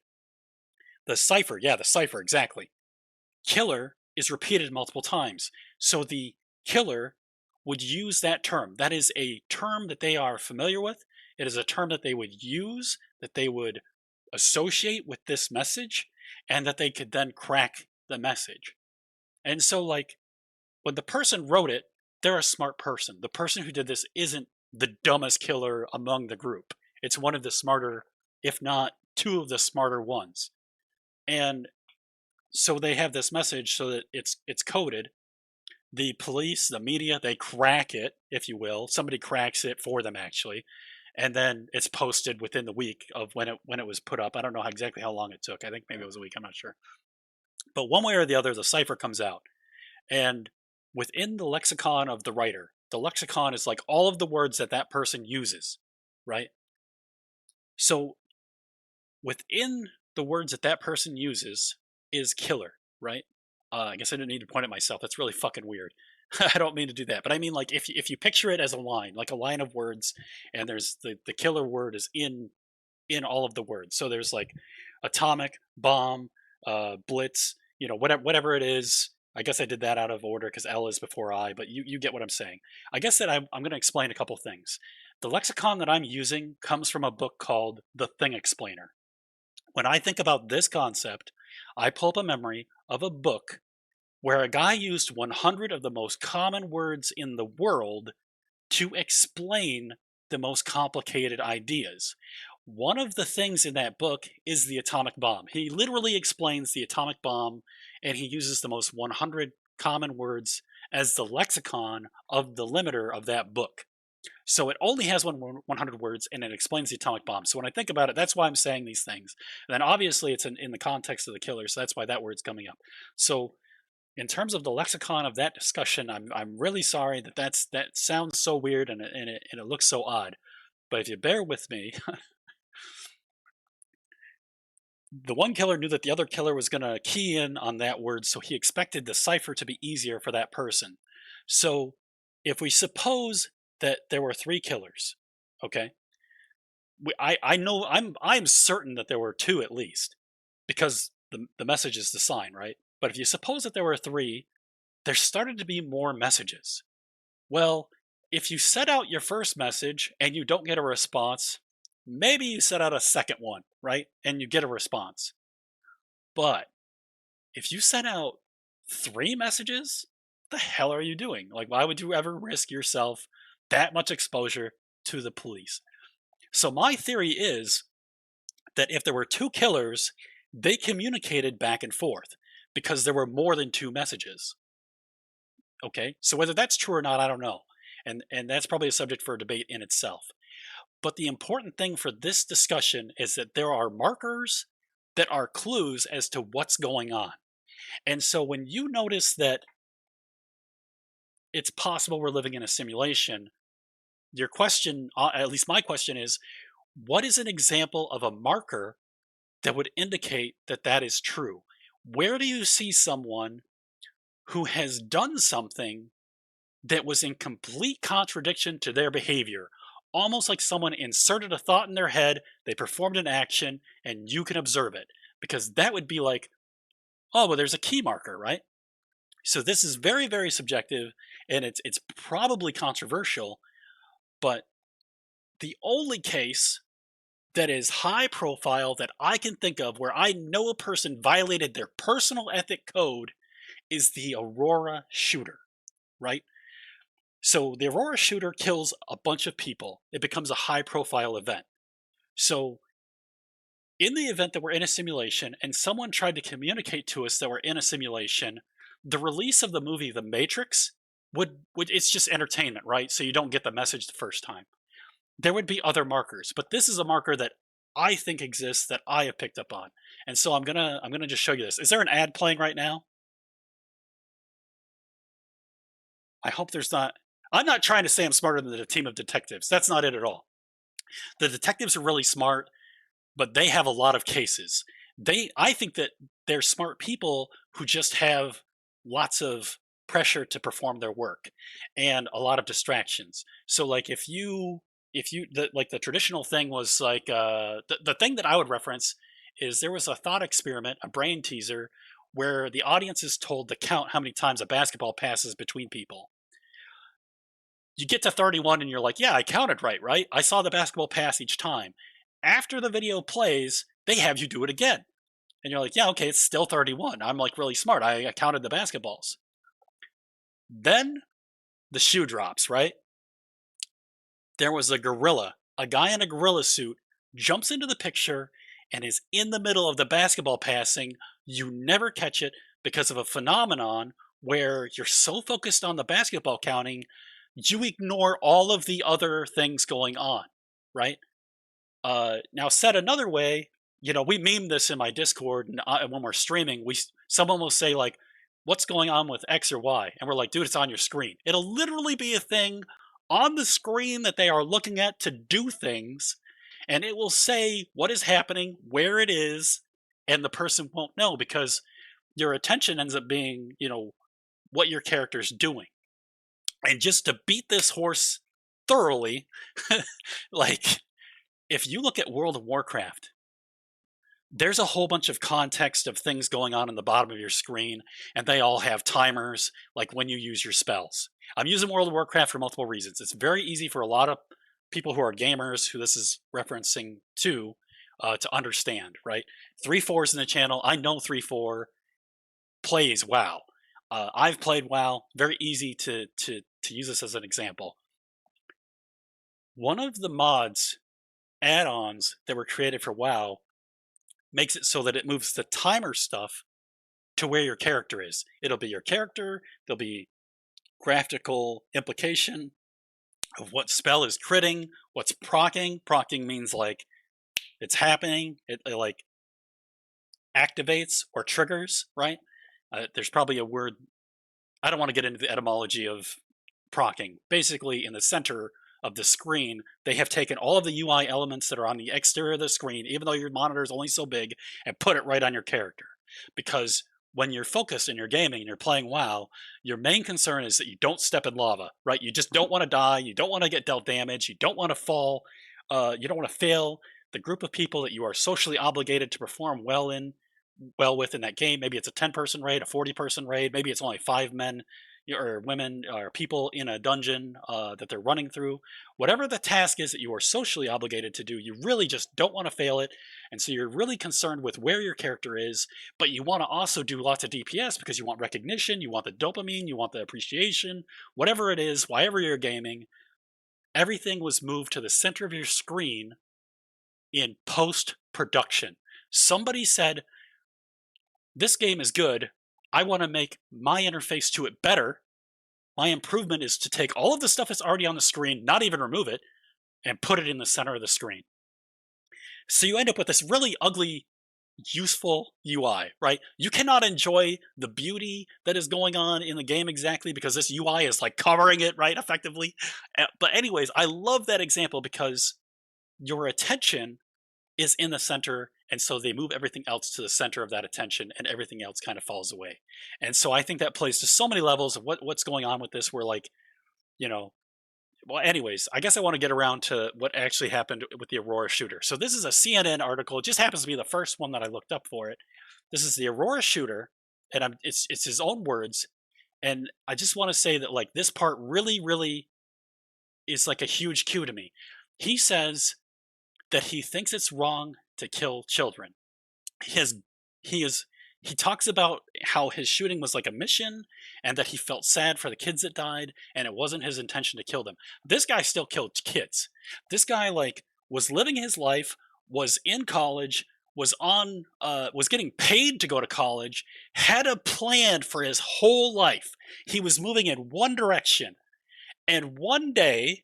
A: the cipher, exactly. Killer is repeated multiple times. So the killer would use that term. That is a term that they are familiar with. It is a term that they would use, that they would associate with this message, and that they could then crack the message. And so, like, when the person wrote it, they're a smart person. The person who did this isn't the dumbest killer among the group. It's one of the smarter, if not two of the smarter ones. And So they have this message so that it's coded. The police, the media, they crack it, if you will. Somebody cracks it for them actually, and then it's posted within the week of when it was put up. I don't know exactly how long it took. I think maybe it was a week. I'm not sure. But one way or the other, the cipher comes out, and within the lexicon of the writer, the lexicon is like all of the words that that person uses, right? So within the words that that person uses is killer, right? I guess I didn't need to point at myself. That's really fucking weird. I don't mean to do that, but I mean like if you picture it as a line, like a line of words, and there's the killer word is in all of the words. So there's like atomic, bomb, blitz, whatever it is. I guess I did that out of order because L is before I, but you get what I'm saying. I guess that I'm going to explain a couple things. The lexicon that I'm using comes from a book called The Thing Explainer. When I think about this concept, I pull up a memory of a book where a guy used 100 of the most common words in the world to explain the most complicated ideas. One of the things in that book is the atomic bomb. He literally explains the atomic bomb, and he uses the most 100 common words as the lexicon of the limiter of that book. So it only has 100 words, and it explains the atomic bomb. So when I think about it, that's why I'm saying these things. And then obviously it's in the context of the killer, so that's why that word's coming up. So in terms of the lexicon of that discussion, I'm really sorry that sounds so weird and it looks so odd. But if you bear with me, the one killer knew that the other killer was going to key in on that word, so he expected the cipher to be easier for that person. So if we suppose that there were three killers, okay, I know I'm certain that there were two at least, because the message is the sign, right? But if you suppose that there were three, there started to be more messages. Well, if you set out your first message and you don't get a response, maybe you set out a second one, right? And you get a response. But if you sent out three messages, the hell are you doing? Like, why would you ever risk yourself that much exposure to the police? So, my theory is that if there were two killers, they communicated back and forth because there were more than two messages. Okay, so whether that's true or not, I don't know. And that's probably a subject for a debate in itself. But the important thing for this discussion is that there are markers that are clues as to what's going on. And so when you notice that it's possible we're living in a simulation, your question, at least my question is, what is an example of a marker that would indicate that that is true? Where do you see someone who has done something that was in complete contradiction to their behavior? Almost like someone inserted a thought in their head, they performed an action, and you can observe it. Because that would be like, oh, well, there's a key marker, right? So this is very, very subjective, and it's probably controversial, but the only case that is high profile that I can think of where I know a person violated their personal ethic code is the Aurora shooter, right? So the Aurora shooter kills a bunch of people. It becomes a high profile event. So in the event that we're in a simulation and someone tried to communicate to us that we're in a simulation, the release of the movie The Matrix would it's just entertainment, right? So you don't get the message the first time. There would be other markers, but this is a marker that I think exists that I have picked up on. And so I'm gonna just show you this. Is there an ad playing right now? I hope there's not. I'm not trying to say I'm smarter than the team of detectives. That's not it at all. The detectives are really smart, but they have a lot of cases. I think that they're smart people who just have lots of pressure to perform their work and a lot of distractions. So like like the traditional thing was like the thing that I would reference is there was a thought experiment, a brain teaser, where the audience is told to count how many times a basketball passes between people. You get to 31 and you're like, yeah, I counted right? I saw the basketball pass each time. After the video plays, they have you do it again. And you're like, yeah, okay, it's still 31. I'm like really smart. I counted the basketballs. Then the shoe drops, right? There was a gorilla. A guy in a gorilla suit jumps into the picture and is in the middle of the basketball passing, you never catch it because of a phenomenon where you're so focused on the basketball counting, you ignore all of the other things going on, right? Now, said another way, we meme this in my Discord, and when we're streaming, someone will say like, "What's going on with X or Y?" And we're like, "Dude, it's on your screen." It'll literally be a thing on the screen that they are looking at to do things, and it will say what is happening, where it is, and the person won't know because your attention ends up being, what your character's doing. And just to beat this horse thoroughly, like if you look at World of Warcraft, there's a whole bunch of context of things going on in the bottom of your screen, and they all have timers, like when you use your spells. I'm using World of Warcraft for multiple reasons. It's very easy for a lot of people who are gamers, who this is referencing to understand, right? 3-4's in the channel. I know 3-4 plays WoW. I've played WoW. Very easy to use this as an example. One of the mods add-ons that were created for WoW makes it so that it moves the timer stuff to where your character is. It'll be your character, there'll be graphical implication of what spell is critting, what's procking. Procking means like it's happening, it like activates or triggers, right? There's probably a word, I don't want to get into the etymology of procking. Basically, in the center of the screen, they have taken all of the UI elements that are on the exterior of the screen, even though your monitor is only so big, and put it right on your character. Because when you're focused and you're gaming and you're playing WoW, your main concern is that you don't step in lava, right? You just don't want to die, you don't want to get dealt damage, you don't want to fall, you don't want to fail the group of people that you are socially obligated to perform well with in that game. Maybe it's a 10-person raid, a 40-person raid, maybe it's only 5 men or women or people in a dungeon that they're running through. Whatever the task is that you are socially obligated to do, you really just don't want to fail it. And so you're really concerned with where your character is, but you want to also do lots of DPS because you want recognition, you want the dopamine, you want the appreciation, whatever it is, wherever you're gaming. Everything was moved to the center of your screen in post-production. Somebody said, this game is good, I want to make my interface to it better. My improvement is to take all of the stuff that's already on the screen, not even remove it, and put it in the center of the screen. So you end up with this really ugly, useful UI, right? You cannot enjoy the beauty that is going on in the game exactly because this UI is like covering it, right, effectively. But anyways, I love that example because your attention is in the center, and so they move everything else to the center of that attention, and everything else kind of falls away. And so I think that plays to so many levels of what's going on with this, where like, well, anyways, I guess I want to get around to what actually happened with the Aurora shooter. So this is a CNN article. It just happens to be the first one that I looked up for it. This is the Aurora shooter, and it's his own words. And I just want to say that like this part really, really is like a huge cue to me. He says that he thinks it's wrong to kill children. He talks about how his shooting was like a mission and that he felt sad for the kids that died and it wasn't his intention to kill them. This guy still killed kids. This guy like was living his life, was in college, was getting paid to go to college, had a plan for his whole life. He was moving in one direction. And one day,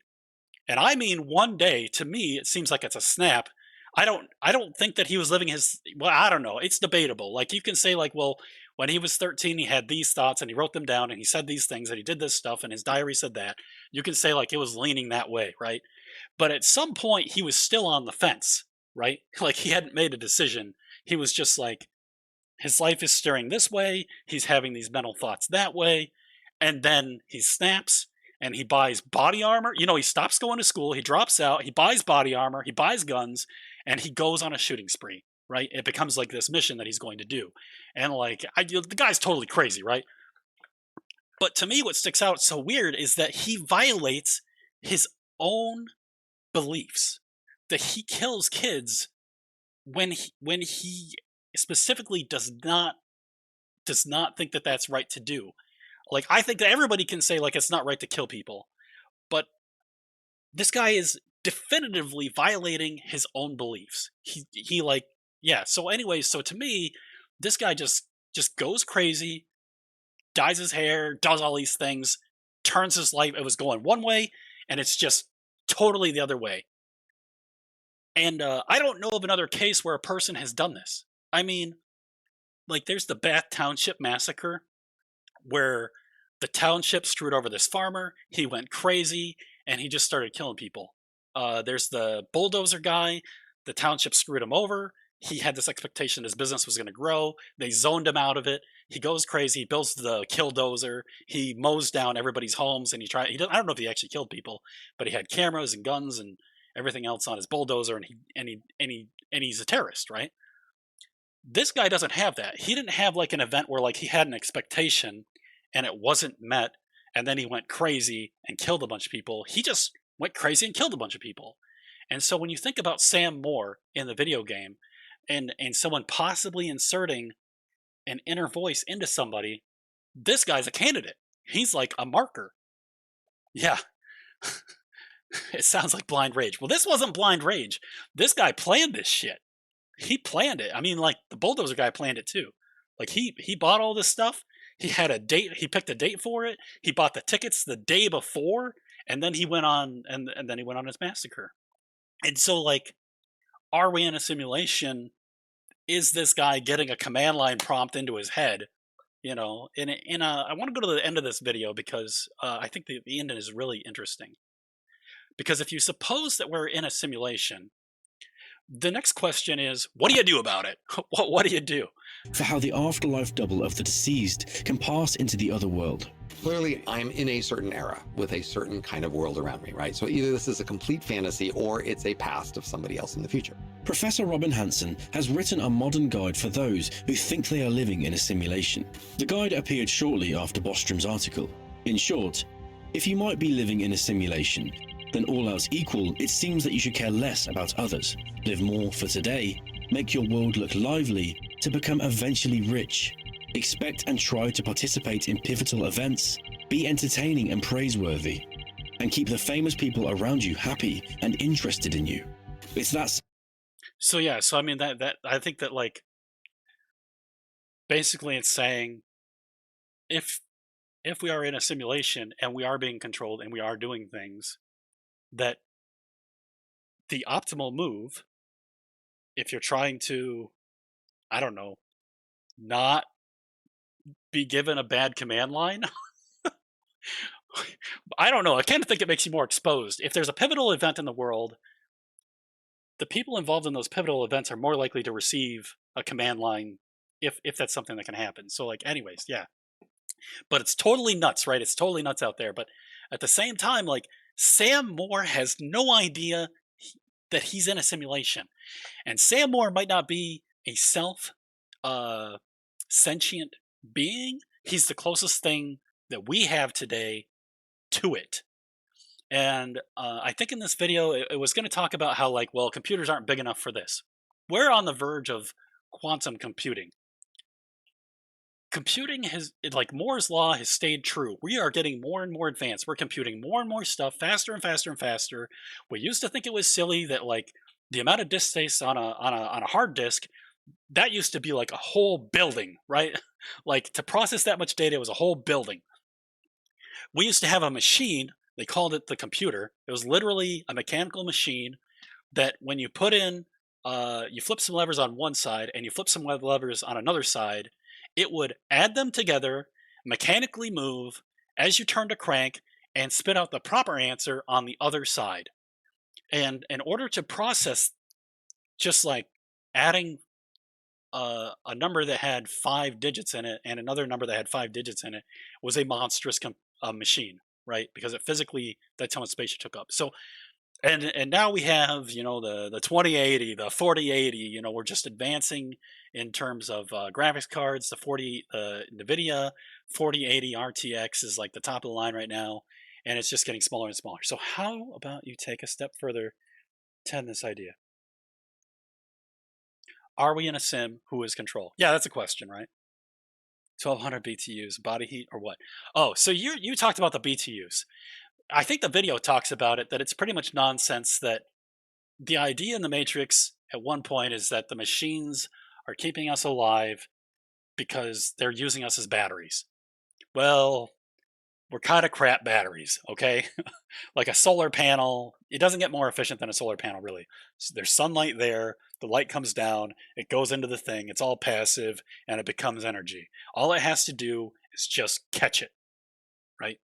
A: and I mean one day, to me it seems like it's a snap. I don't think that he was living his, well, I don't know. It's debatable. Like you can say like, well, when he was 13, he had these thoughts and he wrote them down and he said these things and he did this stuff and his diary said that. You can say like it was leaning that way, right? But at some point he was still on the fence, right? Like he hadn't made a decision. He was just like, his life is steering this way. He's having these mental thoughts that way. And then he snaps and he buys body armor. He stops going to school. He drops out. He buys body armor. He buys guns. And he goes on a shooting spree, right? It becomes like this mission that he's going to do. And like, the guy's totally crazy, right? But to me, what sticks out so weird is that he violates his own beliefs. That he kills kids when he specifically does not think that that's right to do. Like, I think that everybody can say like it's not right to kill people, but this guy is definitively violating his own beliefs. He like, yeah. So anyway, so to me, this guy just goes crazy, dyes his hair, does all these things, turns his life. It was going one way, and it's just totally the other way. And I don't know of another case where a person has done this. I mean, like there's the Bath Township massacre where the township screwed over this farmer. He went crazy and he just started killing people. There's the bulldozer guy. The township screwed him over. He had this expectation his business was going to grow. They zoned him out of it. He goes crazy. He builds the killdozer. He mows down everybody's homes, and I don't know if he actually killed people, but he had cameras and guns and everything else on his bulldozer, and he's a terrorist, right? This guy doesn't have that. He didn't have like an event where like he had an expectation and it wasn't met, and then he went crazy and killed a bunch of people. He just went crazy and killed a bunch of people. And so when you think about Sam Moore in the video game, and someone possibly inserting an inner voice into somebody, this guy's a candidate. He's like a marker. Yeah. It sounds like blind rage. Well, this wasn't blind rage. This guy planned this shit. He planned it. I mean, like the bulldozer guy planned it too. Like he bought all this stuff. He had a date. He picked a date for it. He bought the tickets the day before, and then he went on and then he went on his massacre. And so, like, are we in a simulation? Is this guy getting a command line prompt into his head? You know, I want to go to the end of this video because I think the end is really interesting. Because if you suppose that we're in a simulation, the next question is, what do you do about it? What do you do?
C: For how the afterlife double of the deceased can pass into the other world.
E: Clearly, I'm in a certain era with a certain kind of world around me, right? So either this is a complete fantasy or it's a past of somebody else in the future.
C: Professor Robin Hanson has written a modern guide for those who think they are living in a simulation. The guide appeared shortly after Bostrom's article. In short, if you might be living in a simulation, then all else equal, it seems that you should care less about others, live more for today, make your world look lively, to become eventually rich. Expect and try to participate in pivotal events, be entertaining and praiseworthy, and keep the famous people around you happy and interested in you. It's that.
A: So yeah, so I mean that I think that like basically it's saying if we are in a simulation and we are being controlled and we are doing things, that the optimal move, if you're trying to, I don't know, not be given a bad command line, I don't know. I kind of think it makes you more exposed. If there's a pivotal event in the world, the people involved in those pivotal events are more likely to receive a command line if that's something that can happen. So like, anyways, yeah. But it's totally nuts, right? It's totally nuts out there. But at the same time, like, Sam Moore has no idea that he's in a simulation. And Sam Moore might not be a sentient being. He's the closest thing that we have today to it. And I think in this video, it was going to talk about how, like, well, computers aren't big enough for this. We're on the verge of quantum computing. Computing has, like, Moore's law has stayed true. We are getting more and more advanced. We're computing more and more stuff faster and faster and faster. We used to think it was silly that, like, the amount of disk space on a hard disk, that used to be like a whole building, right? Like, to process that much data was a whole building. We used to have a machine, they called it the computer. It was literally a mechanical machine that when you put in, you flip some levers on one side and you flip some levers on another side, it would add them together, mechanically move as you turned a crank, and spit out the proper answer on the other side. And in order to process just like adding a number that had 5 digits in it and another number that had 5 digits in it was a monstrous machine, right? Because it physically, that's how much space it took up. So, and now we have, you know, the 2080, the 4080, you know, we're just advancing in terms of graphics cards. The NVIDIA 4080 RTX is like the top of the line right now, and it's just getting smaller and smaller. So how about you take a step further to this idea? Are we in a sim? Who is control? Yeah, that's a question, right? 1200 BTUs, body heat, or what? Oh, so you talked about the BTUs. I think the video talks about it, that it's pretty much nonsense, that the idea in the Matrix at one point is that the machines are keeping us alive because they're using us as batteries. Well, we're kind of crap batteries, okay? Like a solar panel, it doesn't get more efficient than a solar panel, really. So there's sunlight there, the light comes down, it goes into the thing, it's all passive, and it becomes energy. All it has to do is just catch it, right?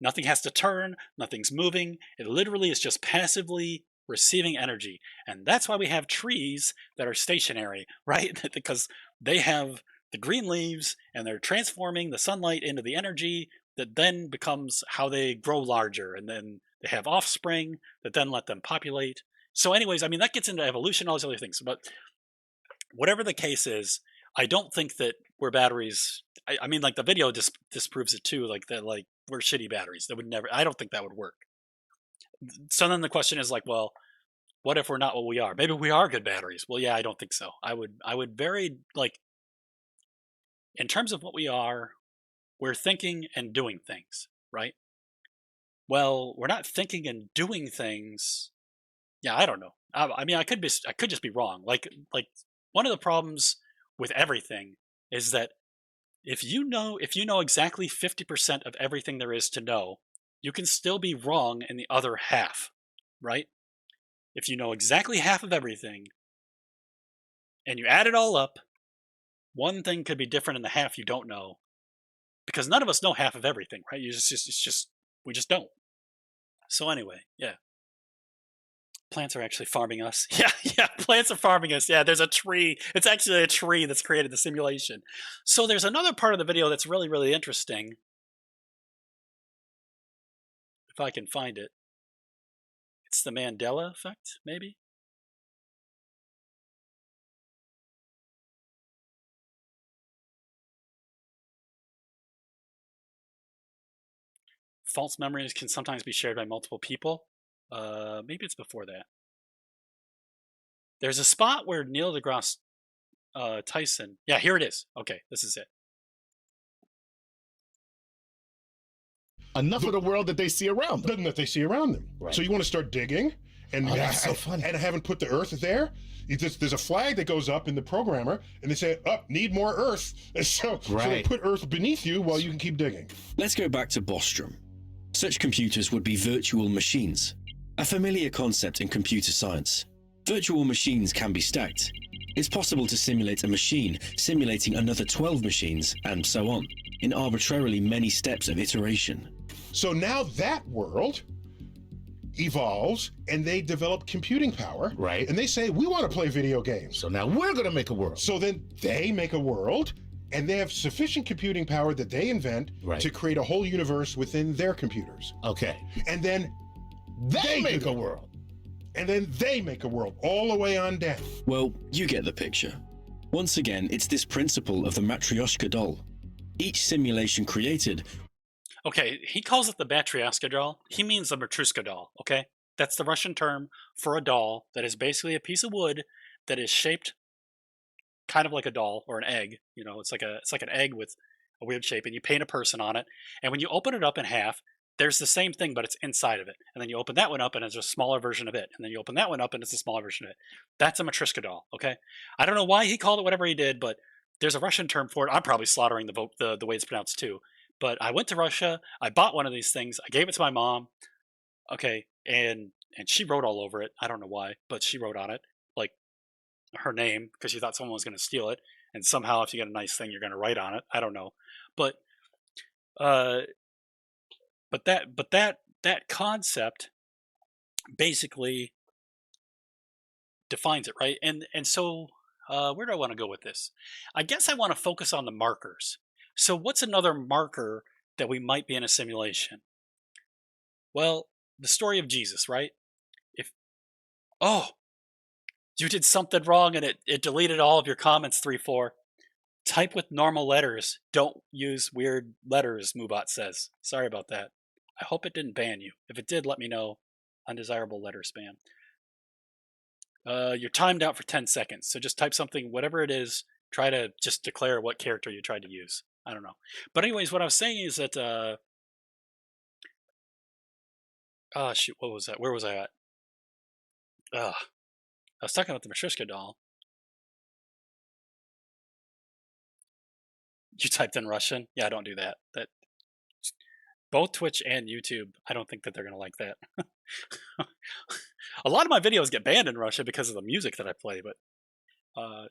A: Nothing has to turn, nothing's moving. It literally is just passively receiving energy. And that's why we have trees that are stationary, right? Because they have the green leaves and they're transforming the sunlight into the energy that then becomes how they grow larger. And then they have offspring that then let them populate. So, anyways, I mean, that gets into evolution, all these other things. But whatever the case is, I don't think that we're batteries. I mean, like the video just disproves it too. Like that, like we're shitty batteries. That would never. I don't think that would work. So then the question is like, well, what if we're not what we are? Maybe we are good batteries. Well, yeah, I don't think so. I would very like in terms of what we are. We're thinking and doing things, right? Well, we're not thinking and doing things. Yeah, I don't know. I mean, I could just be wrong. Like one of the problems with everything is that if you know exactly 50% of everything there is to know, you can still be wrong in the other half, right? If you know exactly half of everything and you add it all up, one thing could be different in the half you don't know because none of us know half of everything, right? It's just we just don't. So anyway, yeah. Plants are actually farming us. Yeah, yeah, plants are farming us. Yeah, there's a tree. It's actually a tree that's created the simulation. So there's another part of the video that's really, really interesting. If I can find it. It's the Mandela effect, maybe? False memories can sometimes be shared by multiple people. Maybe it's before that. There's a spot where Neil deGrasse Tyson. Yeah, here it is. Okay, this is it.
F: Enough of the world that they see around them.
G: That they see around them.
F: Right.
G: So you want to start digging, and
F: that's so funny.
G: And haven't put the Earth there. There's a flag that goes up in the programmer, and they say, need more Earth." And so they put Earth beneath you while you can keep digging.
C: Let's go back to Bostrom. Such computers would be virtual machines, a familiar concept in computer science. Virtual machines can be stacked. It's possible to simulate a machine simulating another 12 machines, and so on, in arbitrarily many steps of iteration.
G: So now that world evolves, and they develop computing power.
F: Right.
G: And they say, we want to play video games.
F: So now we're going to make a world.
G: So then they make a world, and they have sufficient computing power that they invent to create a whole universe within their computers.
F: Okay.
G: And then
F: They make a world.
G: And then they make a world all the way on down.
C: Well, you get the picture. Once again, it's this principle of the Matryoshka doll. Each simulation created.
A: Okay, he calls it the Matryoshka doll. He means the Matryoshka doll, okay? That's the Russian term for a doll that is basically a piece of wood that is shaped kind of like a doll or an egg. You know, it's like an egg with a weird shape, and you paint a person on it. And when you open it up in half, there's the same thing, but it's inside of it. And then you open that one up, and it's a smaller version of it. And then you open that one up, and it's a smaller version of it. That's a Matryoshka doll, okay? I don't know why he called it whatever he did, but there's a Russian term for it. I'm probably slaughtering the way it's pronounced too. But I went to Russia. I bought one of these things. I gave it to my mom. Okay, and she wrote all over it. I don't know why, but she wrote on it like her name because she thought someone was going to steal it. And somehow, if you get a nice thing, you're going to write on it. I don't know, but that concept basically defines it, right? And so where do I want to go with this? I guess I want to focus on the markers. So what's another marker that we might be in a simulation? Well, the story of Jesus, right? You did something wrong and it deleted all of your comments, 3-4. Type with normal letters. Don't use weird letters, Moobot says. Sorry about that. I hope it didn't ban you. If it did, let me know. Undesirable letter spam. You're timed out for 10 seconds. So just type something, whatever it is. Try to just declare what character you tried to use. I don't know. But anyways, what I was saying is that... shoot, what was that? Where was I at? I was talking about the Matryoshka doll. You typed in Russian? Yeah, don't do that. That both Twitch and YouTube, I don't think that they're gonna like that. A lot of my videos get banned in Russia because of the music that I play, but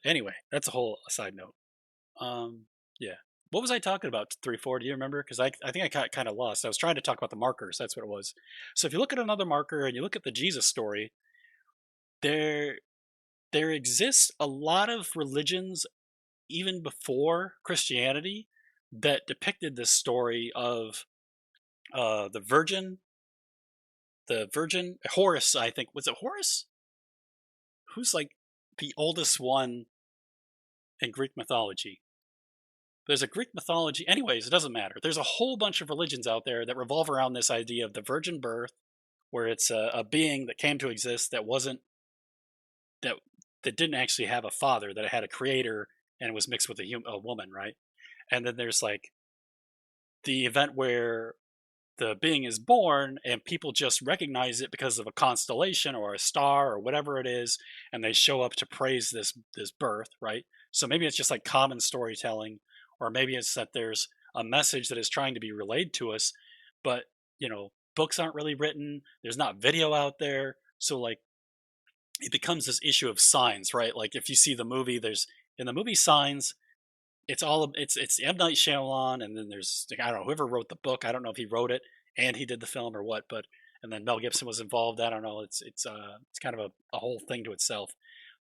A: anyway, that's a whole side note. Yeah. What was I talking about? 3-4? Do you remember? Because I think I got kind of lost. I was trying to talk about the markers. That's what it was. So if you look at another marker and you look at the Jesus story, there there exists a lot of religions even before Christianity that depicted this story of the Virgin Horus. I think was it Horus? Who's like the oldest one in Greek mythology? There's a Greek mythology. Anyways, it doesn't matter. There's a whole bunch of religions out there that revolve around this idea of the virgin birth, where it's a being that came to exist that wasn't that that didn't actually have a father, that it had a creator and was mixed with a woman, right? And then there's like the event where the being is born and people just recognize it because of a constellation or a star or whatever it is, and they show up to praise this birth, right? So maybe it's just like common storytelling, or maybe it's that there's a message that is trying to be relayed to us, but books aren't really written, there's not video out there, so like it becomes this issue of signs, right? Like if you see the movie, there's in the movie Signs, it's M Night Shyamalan, and then there's I don't know whoever wrote the book. I don't know if he wrote it and he did the film or what, but and then Mel Gibson was involved. I don't know. It's kind of a whole thing to itself.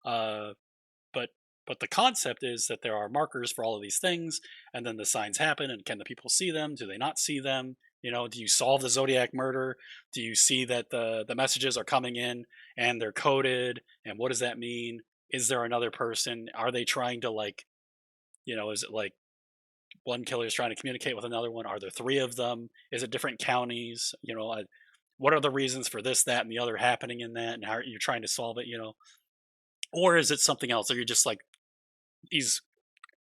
A: Uh, but but the concept is that there are markers for all of these things, and then the signs happen, and can the people see them? Do they not see them? Do you solve the Zodiac murder? Do you see that the messages are coming in and they're coded? And what does that mean? Is there another person? Are they trying to is it like one killer is trying to communicate with another one? Are there three of them? Is it different counties? What are the reasons for this, that, and the other happening in that? And how are you trying to solve it? Or is it something else? Or you're just like these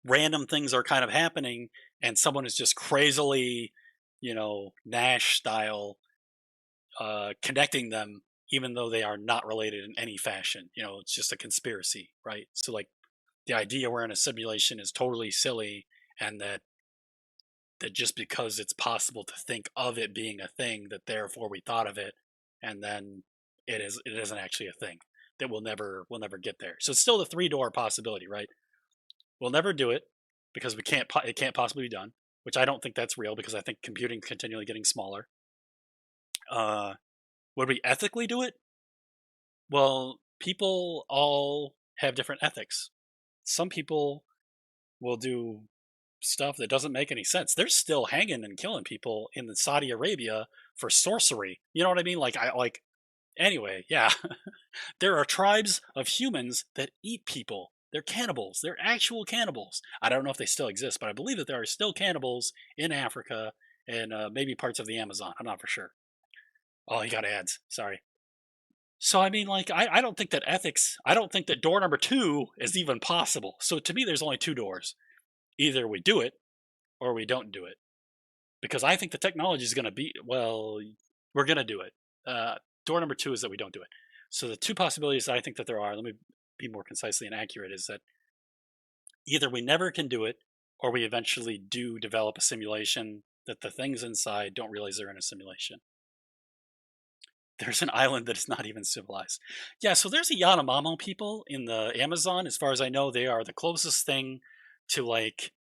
A: random things are kind of happening, and someone is just crazily, Nash style, connecting them, even though they are not related in any fashion. It's just a conspiracy, right? So like the idea we're in a simulation is totally silly, and that just because it's possible to think of it being a thing, that therefore we thought of it, and then it isn't actually a thing, that we'll never get there. So it's still the three-door possibility, right? We'll never do it because it can't possibly be done, which I don't think that's real, because I think computing's continually getting smaller. Would we ethically do it? Well, people all have different ethics. Some people will do stuff that doesn't make any sense. They're still hanging and killing people in Saudi Arabia for sorcery. You know what I mean? Anyway, yeah. There are tribes of humans that eat people. They're cannibals. They're actual cannibals. I don't know if they still exist, but I believe that there are still cannibals in Africa and maybe parts of the Amazon. I'm not for sure. Oh, you got ads. Sorry. So I mean, I don't think that ethics. I don't think that door number 2 is even possible. So to me, there's only 2 doors. Either we do it or we don't do it. Because I think the technology is going to be, well, we're going to do it. Door number 2 is that we don't do it. So the 2 possibilities that I think that there are, let me be more concisely and accurate, is that either we never can do it, or we eventually do develop a simulation that the things inside don't realize they're in a simulation. There's an island that is not even civilized. Yeah, so there's the Yanomamo people in the Amazon. As far as I know, they are the closest thing to like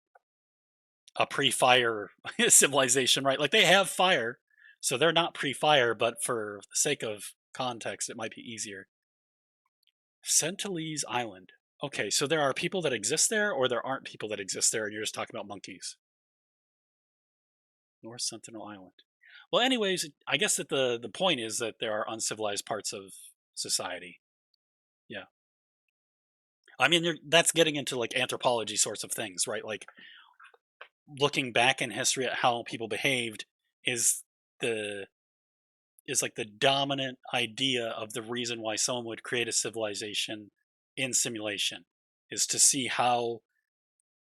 A: a pre-fire civilization, right? Like they have fire, so they're not pre-fire, but for the sake of context, it might be easier. Sentinelese Island. Okay, so there are people that exist there, or there aren't people that exist there, and you're just talking about monkeys. North Sentinel Island. Well, anyways, I guess that the point is that there are uncivilized parts of society. Yeah. I mean, that's getting into like anthropology sorts of things, right? Like looking back in history at how people behaved is like the dominant idea of the reason why someone would create a civilization in simulation, is to see how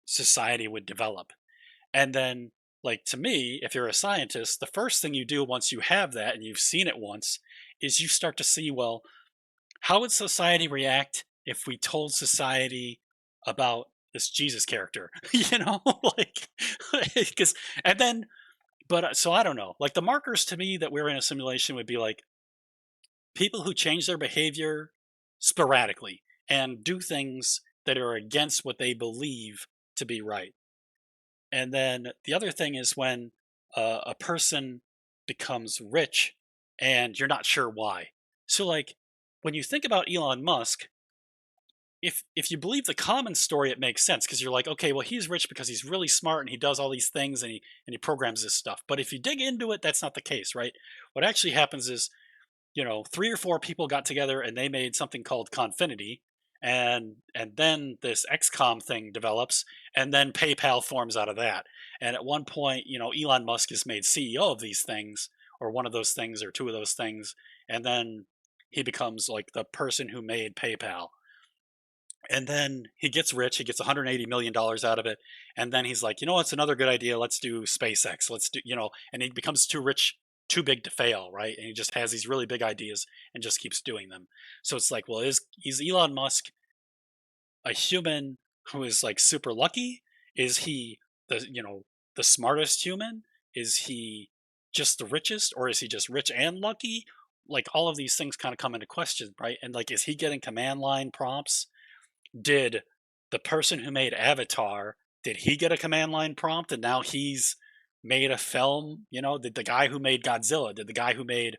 A: society would develop. And then, like, to me, if you're a scientist, the first thing you do once you have that and you've seen it once is you start to see, well, how would society react if we told society about this Jesus character? You know, like, because, and then, so I don't know. Like, the markers to me that we're in a simulation would be like people who change their behavior sporadically and do things that are against what they believe to be right. And then the other thing is when a person becomes rich and you're not sure why. So, like, when you think about Elon Musk, if you believe the common story, it makes sense because you're like, okay, well, he's rich because he's really smart and he does all these things and he programs this stuff. But if you dig into it, that's not the case, right? What actually happens is, 3 or 4 people got together and they made something called Confinity, and then this XCOM thing develops, and then PayPal forms out of that. And at one point, Elon Musk is made CEO of these things, or one of those things, or two of those things, and then he becomes like the person who made PayPal. And then he gets rich. He gets $180 million out of it. And then he's like, what's another good idea? Let's do SpaceX. Let's do, and he becomes too rich, too big to fail, right? And he just has these really big ideas and just keeps doing them. So it's like, well, is Elon Musk a human who is like super lucky? Is he the smartest human? Is he just the richest, or is he just rich and lucky? Like, all of these things kind of come into question, right? And like, is he getting command line prompts? Did the person who made Avatar, did he get a command line prompt and now he's made a film? Did the guy who made Godzilla, did the guy who made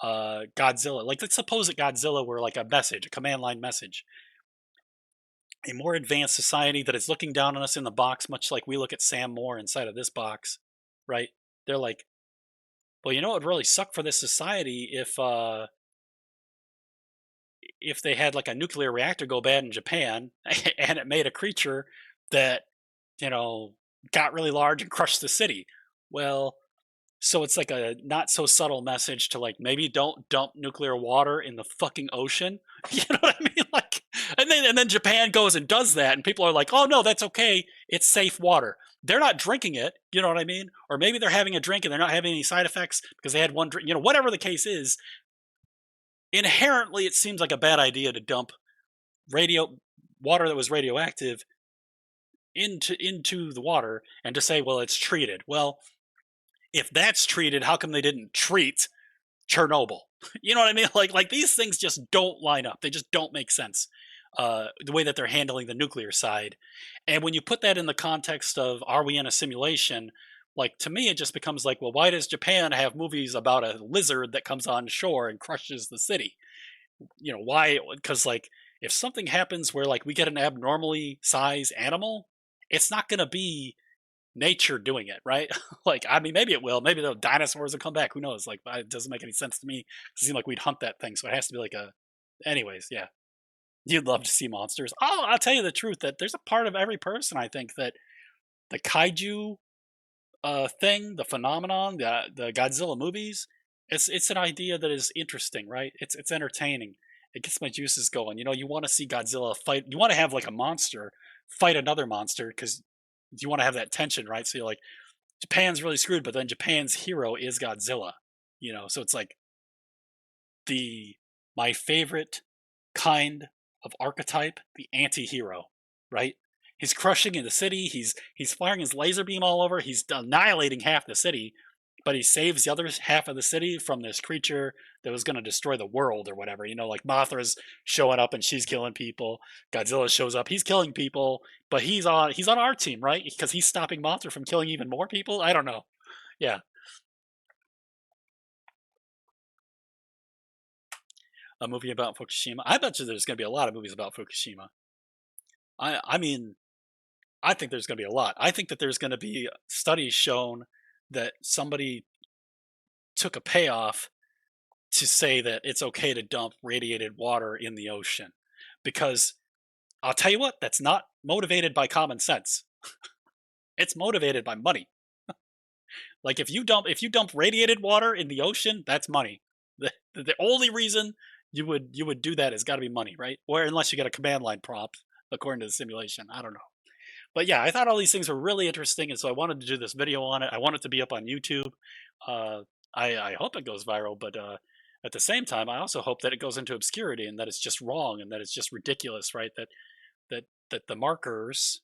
A: Godzilla, like, let's suppose that Godzilla were like a message, a command line message. A more advanced society that is looking down on us in the box, much like we look at Sam Moore inside of this box, right? They're like, well, it would really suck for this society if they had like a nuclear reactor go bad in Japan and it made a creature that, got really large and crushed the city. Well, so it's like a not so subtle message to like, maybe don't dump nuclear water in the fucking ocean. You know what I mean? Like, and then Japan goes and does that, and people are like, oh no, that's okay. It's safe water. They're not drinking it. You know what I mean? Or maybe they're having a drink and they're not having any side effects because they had one drink. Whatever the case is, inherently it seems like a bad idea to dump water that was radioactive into the water and to say, well, it's treated. Well, if that's treated, how come they didn't treat Chernobyl? You know what I mean? Like these things just don't line up. They just don't make sense. The way that they're handling the nuclear side. And when you put that in the context of, are we in a simulation? Like, to me, it just becomes like, well, why does Japan have movies about a lizard that comes on shore and crushes the city? Why? Because like, if something happens where like we get an abnormally sized animal, it's not going to be nature doing it, right? Like, I mean, maybe it will. Maybe the dinosaurs will come back. Who knows? Like, it doesn't make any sense to me. It seems like we'd hunt that thing, so it has to be like a. Anyways, yeah, you'd love to see monsters. Oh, I'll tell you the truth that there's a part of every person, I think, that the kaiju thing, the phenomenon, the Godzilla movies, it's an idea that is interesting, right? It's entertaining. It gets my juices going. You want to see Godzilla fight. You want to have like a monster fight another monster because you want to have that tension, right? So you're like, Japan's really screwed, but then Japan's hero is Godzilla. So it's like my favorite kind of archetype, the anti-hero, right? He's crushing in the city. He's firing his laser beam all over. He's annihilating half the city, but he saves the other half of the city from this creature that was going to destroy the world or whatever. Like Mothra's showing up and she's killing people. Godzilla shows up, he's killing people, but he's on our team, right? Because he's stopping Mothra from killing even more people. I don't know. Yeah. A movie about Fukushima. I bet you there's going to be a lot of movies about Fukushima. I mean, I think there's going to be a lot. I think that there's going to be studies shown that somebody took a payoff to say that it's okay to dump radiated water in the ocean. Because I'll tell you what, that's not motivated by common sense. It's motivated by money. Like, if you dump radiated water in the ocean, that's money. The only reason you would do that has got to be money, right? Or unless you get a command line prompt according to the simulation. I don't know. But yeah, I thought all these things were really interesting, and so I wanted to do this video on it. I want it to be up on YouTube. I hope it goes viral, but at the same time, I also hope that it goes into obscurity and that it's just wrong and that it's just ridiculous, right? That the markers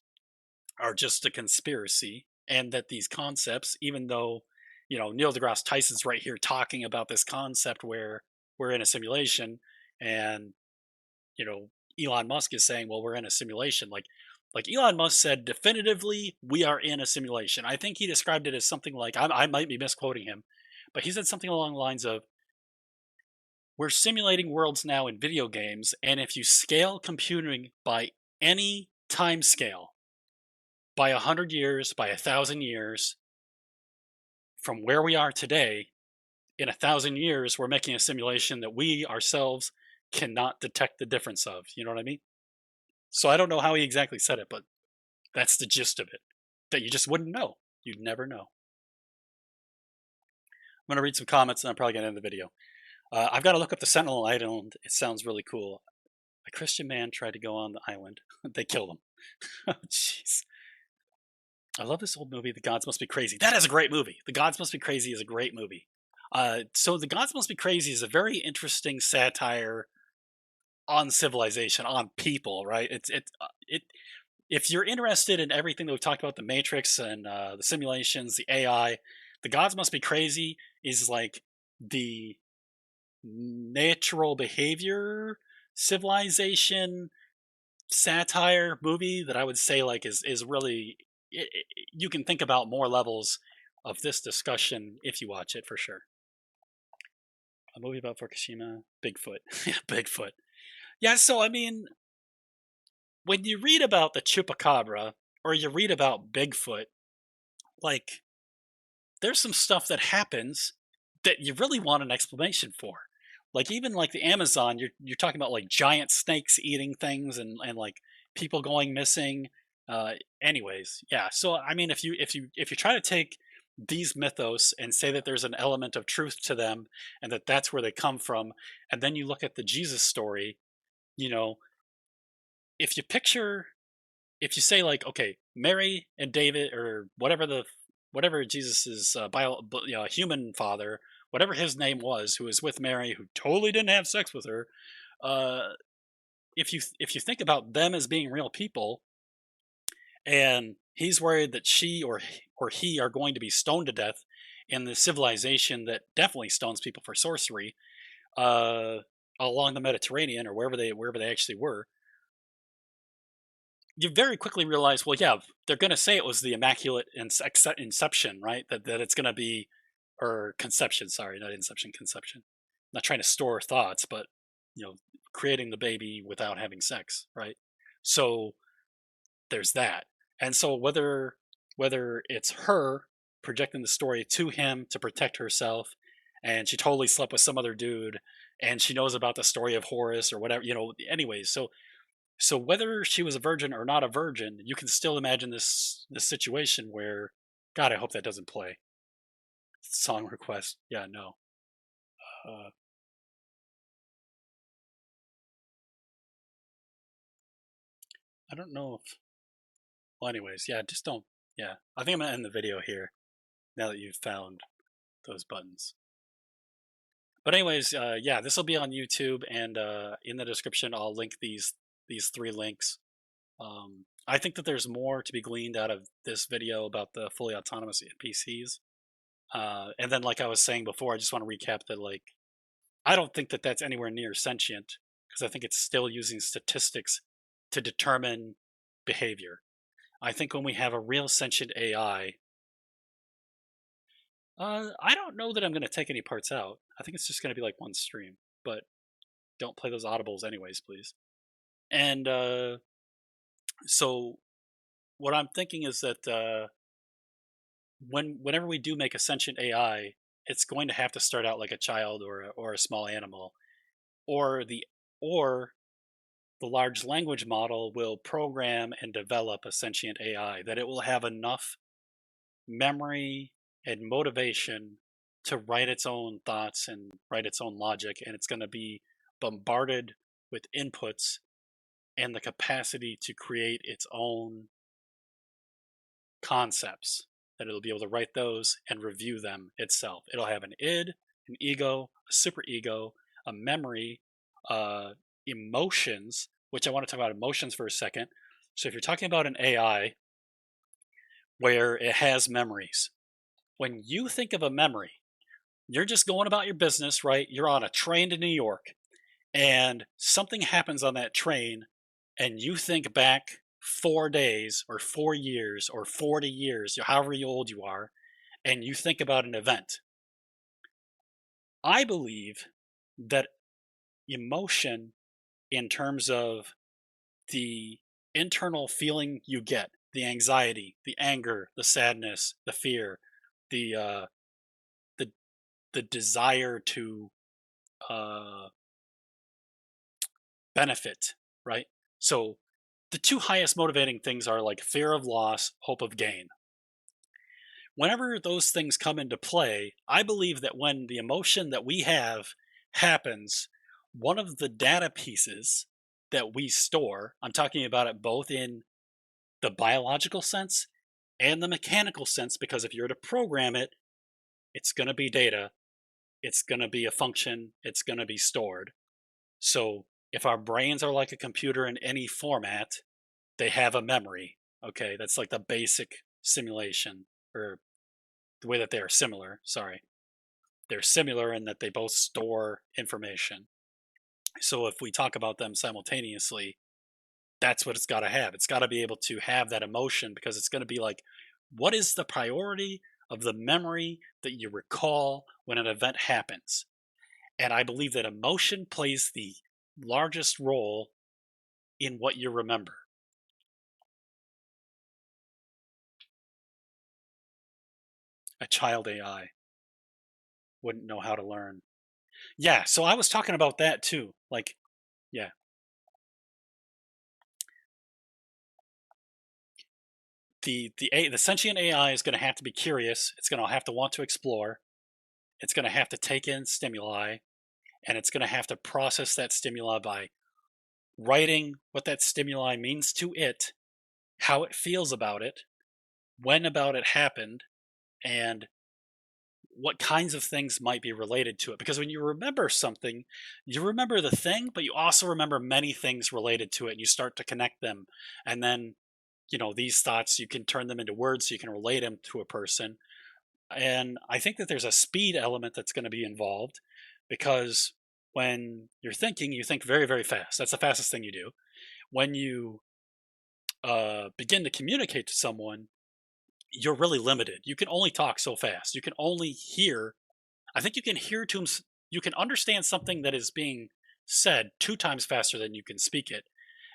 A: are just a conspiracy, and that these concepts, even though, Neil deGrasse Tyson's right here talking about this concept where we're in a simulation, and you know Elon Musk is saying, well, we're in a simulation. Like Elon Musk said definitively, we are in a simulation. I think he described it as something like, I might be misquoting him, but he said something along the lines of, we're simulating worlds now in video games, and if you scale computing by any time scale, by 100 years, by 1,000 years, from where we are today, in 1,000 years, we're making a simulation that we ourselves cannot detect the difference of. You know what I mean? So I don't know how he exactly said it, but that's the gist of it. That you just wouldn't know. You'd never know. I'm going to read some comments and I'm probably going to end the video. I've got to look up the Sentinel Island. It sounds really cool. A Christian man tried to go on the island. They killed him. Oh, jeez. I love this old movie, The Gods Must Be Crazy. That is a great movie. The Gods Must Be Crazy is a great movie. So The Gods Must Be Crazy is a very interesting satire on civilization, on people, right? If you're interested in everything that we've talked about, the Matrix and the simulations, the AI, The Gods Must Be Crazy is like the natural behavior civilization satire movie that I would say like is really you can think about more levels of this discussion if you watch it, for sure. A movie about Fukushima, Bigfoot. Yeah, Bigfoot. Yeah, so I mean, when you read about the chupacabra or you read about Bigfoot, like there's some stuff that happens that you really want an explanation for. Like even like the Amazon, you're talking about like giant snakes eating things and like people going missing. Anyways, yeah. So I mean, if you try to take these mythos and say that there's an element of truth to them and that that's where they come from, and then you look at the Jesus story, you know, if you picture, if you say like, okay, Mary and David or whatever Jesus's human father, whatever his name was, who was with Mary, who totally didn't have sex with her. If you think about them as being real people, and he's worried that she or he are going to be stoned to death in the civilization that definitely stones people for sorcery, along the Mediterranean or wherever they actually were. You very quickly realize, well, yeah, they're going to say it was the Immaculate Inception, right? That it's going to be, or conception, sorry, not inception, conception. I'm not trying to store thoughts, but, creating the baby without having sex, right? So there's that. And so whether it's her projecting the story to him to protect herself, and she totally slept with some other dude, and she knows about the story of Horus or whatever, anyways, so whether she was a virgin or not a virgin, you can still imagine this situation where, God, I hope that doesn't play. Song request. Yeah, no. I don't know if. Well, anyways, yeah, just don't. Yeah, I think I'm gonna end the video here now that you've found those buttons. But anyways, yeah, this will be on YouTube, and in the description, I'll link these 3 links. I think that there's more to be gleaned out of this video about the fully autonomous NPCs. And then, like I was saying before, I just want to recap that, like, I don't think that that's anywhere near sentient, because I think it's still using statistics to determine behavior. I think when we have a real sentient AI, I don't know that I'm going to take any parts out. I think it's just going to be like one stream, but don't play those audibles anyways, please. And so what I'm thinking is that whenever we do make a sentient AI, it's going to have to start out like a child or a small animal, or the large language model will program and develop a sentient AI that it will have enough memory and motivation to write its own thoughts and write its own logic, and it's going to be bombarded with inputs and the capacity to create its own concepts, that it'll be able to write those and review them itself. It'll have an id, an ego, a superego, a memory, emotions, which I want to talk about emotions for a second. So if you're talking about an AI where it has memories, when you think of a memory, you're just going about your business, right? You're on a train to New York and something happens on that train and you think back 4 days or 4 years or 40 years, however old you are, and you think about an event. I believe that emotion, in terms of the internal feeling you get, the anxiety, the anger, the sadness, the fear, the the the desire to uh, benefit, right? So the two highest motivating things are like fear of loss, hope of gain. Whenever those things come into play, I believe that when the emotion that we have happens, one of the data pieces that we store, I'm talking about it both in the biological sense and the mechanical sense, because if you're to program it, it's going to be data, it's going to be a function, it's going to be stored. So if our brains are like a computer in any format, they have a memory. Okay, that's like the basic simulation, or the way that they are similar. Sorry. They're similar in that they both store information. So if we talk about them simultaneously, that's what it's got to have. It's got to be able to have that emotion, because it's going to be like, what is the priority of the memory that you recall when an event happens? And I believe that emotion plays the largest role in what you remember. A child AI wouldn't know how to learn. Yeah, so I was talking about that too. Like, yeah. The sentient AI is going to have to be curious. It's going to have to want to explore. It's going to have to take in stimuli, and it's going to have to process that stimuli by writing what that stimuli means to it, how it feels about it, when about it happened, and what kinds of things might be related to it. Because when you remember something, you remember the thing, but you also remember many things related to it, and you start to connect them. And then, these thoughts, you can turn them into words so you can relate them to a person. And I think that there's a speed element that's going to be involved, because when you're thinking, you think very, very fast. That's the fastest thing you do. When you begin to communicate to someone, you're really limited. You can only talk so fast. You can only hear. I think you can hear to. You can understand something that is being said 2 times faster than you can speak it,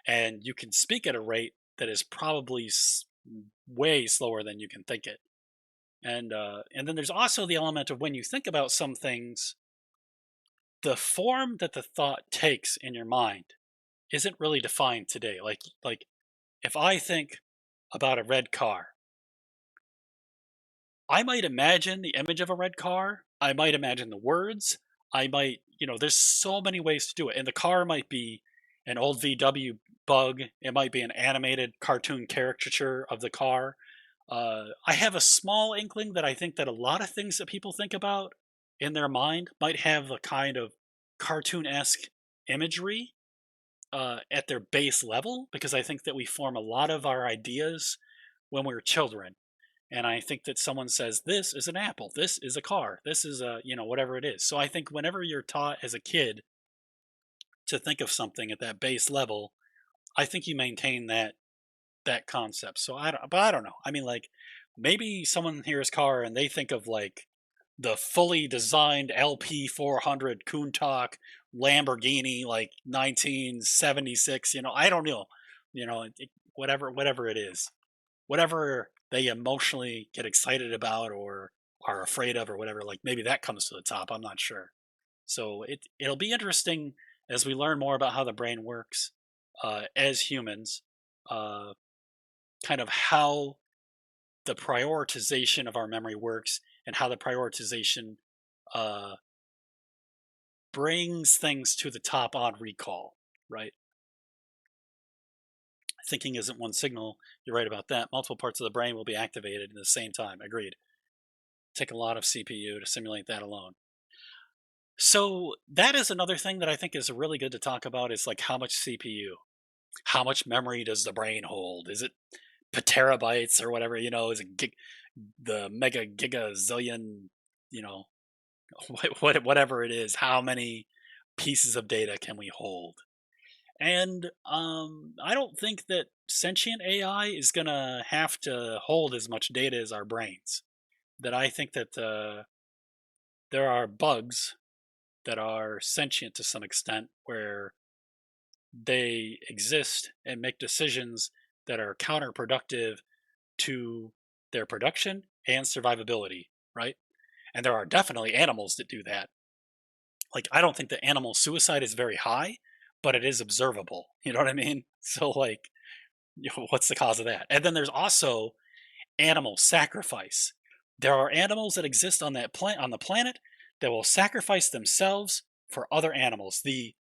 A: and you can speak at a rate that is probably way slower than you can think it. And then there's also the element of when you think about some things, the form that the thought takes in your mind isn't really defined today. Like if I think about a red car, I might imagine the image of a red car. I might imagine the words. I might, there's so many ways to do it. And the car might be an old VW bug. It might be an animated cartoon caricature of the car. I have a small inkling that I think that a lot of things that people think about in their mind might have a kind of cartoon-esque imagery at their base level, because I think that we form a lot of our ideas when we were children. And I think that someone says, this is an apple, this is a car, this is a, whatever it is. So I think whenever you're taught as a kid to think of something at that base level, I think you maintain that concept. So I don't know. I mean, like, maybe someone hears car and they think of like the fully designed LP 400 Countach Lamborghini, like 1976. I don't know. Whatever it is, whatever they emotionally get excited about or are afraid of or whatever. Like maybe that comes to the top. I'm not sure. So it'll be interesting as we learn more about how the brain works as humans. Uh, Kind of how the prioritization of our memory works, and how the prioritization uh, brings things to the top on recall, right? Thinking isn't one signal. You're right about that. Multiple parts of the brain will be activated at the same time. Agreed. Take a lot of CPU to simulate that alone. So that is another thing that I think is really good to talk about is like how much CPU, how much memory does the brain hold? Is it petabytes or whatever? Is it the mega giga zillion? You know, whatever it is. How many pieces of data can we hold? And I don't think that sentient AI is gonna have to hold as much data as our brains. That I think that there are bugs that are sentient to some extent, where they exist and make decisions that are counterproductive to their production and survivability, right? And there are definitely animals that do that. Like, I don't think that animal suicide is very high, but it is observable. You know what I mean? So, like, what's the cause of that? And then there's also animal sacrifice. There are animals that exist on on the planet that will sacrifice themselves for other animals. The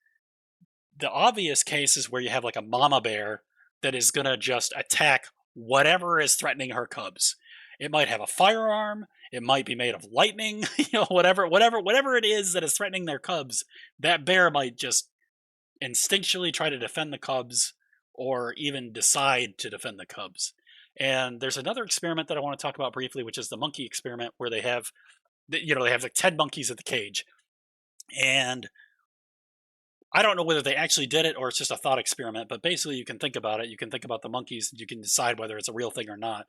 A: obvious case is where you have like a mama bear that is going to just attack whatever is threatening her cubs. It might have a firearm, it might be made of lightning, whatever it is that is threatening their cubs. That bear might just instinctually try to defend the cubs or even decide to defend the cubs. And there's another experiment that I want to talk about briefly, which is the monkey experiment, where they have like 10 monkeys at the cage. And I don't know whether they actually did it or it's just a thought experiment, but basically you can think about it. You can think about the monkeys. You can decide whether it's a real thing or not,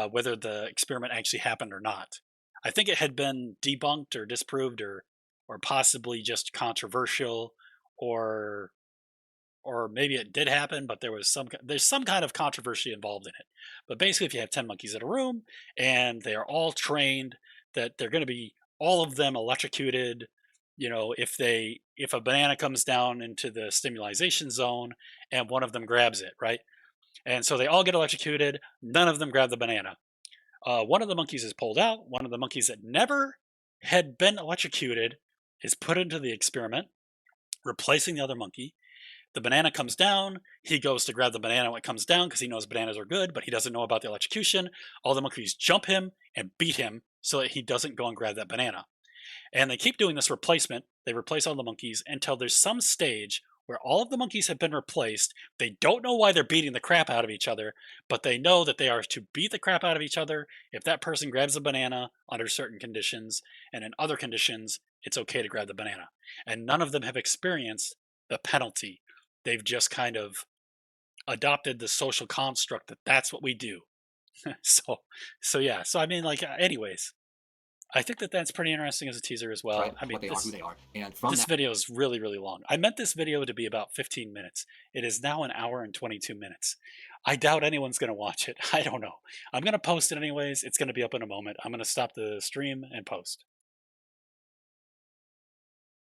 A: whether the experiment actually happened or not. I think it had been debunked or disproved or possibly just controversial, or or maybe it did happen, but there's some kind of controversy involved in it. But basically, if you have 10 monkeys in a room and they are all trained that they're going to be all of them electrocuted, if a banana comes down into the stimulation zone and one of them grabs it, right? And so they all get electrocuted. None of them grab the banana. One of the monkeys is pulled out. One of the monkeys that never had been electrocuted is put into the experiment, replacing the other monkey. The banana comes down. He goes to grab the banana when it comes down because he knows bananas are good, but he doesn't know about the electrocution. All the monkeys jump him and beat him so that he doesn't go and grab that banana. And they keep doing this replacement. They replace all the monkeys until there's some stage where all of the monkeys have been replaced. They don't know why they're beating the crap out of each other, but they know that they are to beat the crap out of each other if that person grabs a banana under certain conditions, and in other conditions, it's okay to grab the banana. And none of them have experienced the penalty. They've just kind of adopted the social construct that that's what we do. so, so yeah. So I mean, like, anyways, I think that that's pretty interesting as a teaser as well.
B: Right,
A: I mean,
B: what they are, who they are, and from
A: this
B: that,
A: video is really, really long. I meant this video to be about 15 minutes. It is now an hour and 22 minutes. I doubt anyone's going to watch it. I don't know. I'm going to post it anyways. It's going to be up in a moment. I'm going to stop the stream and post.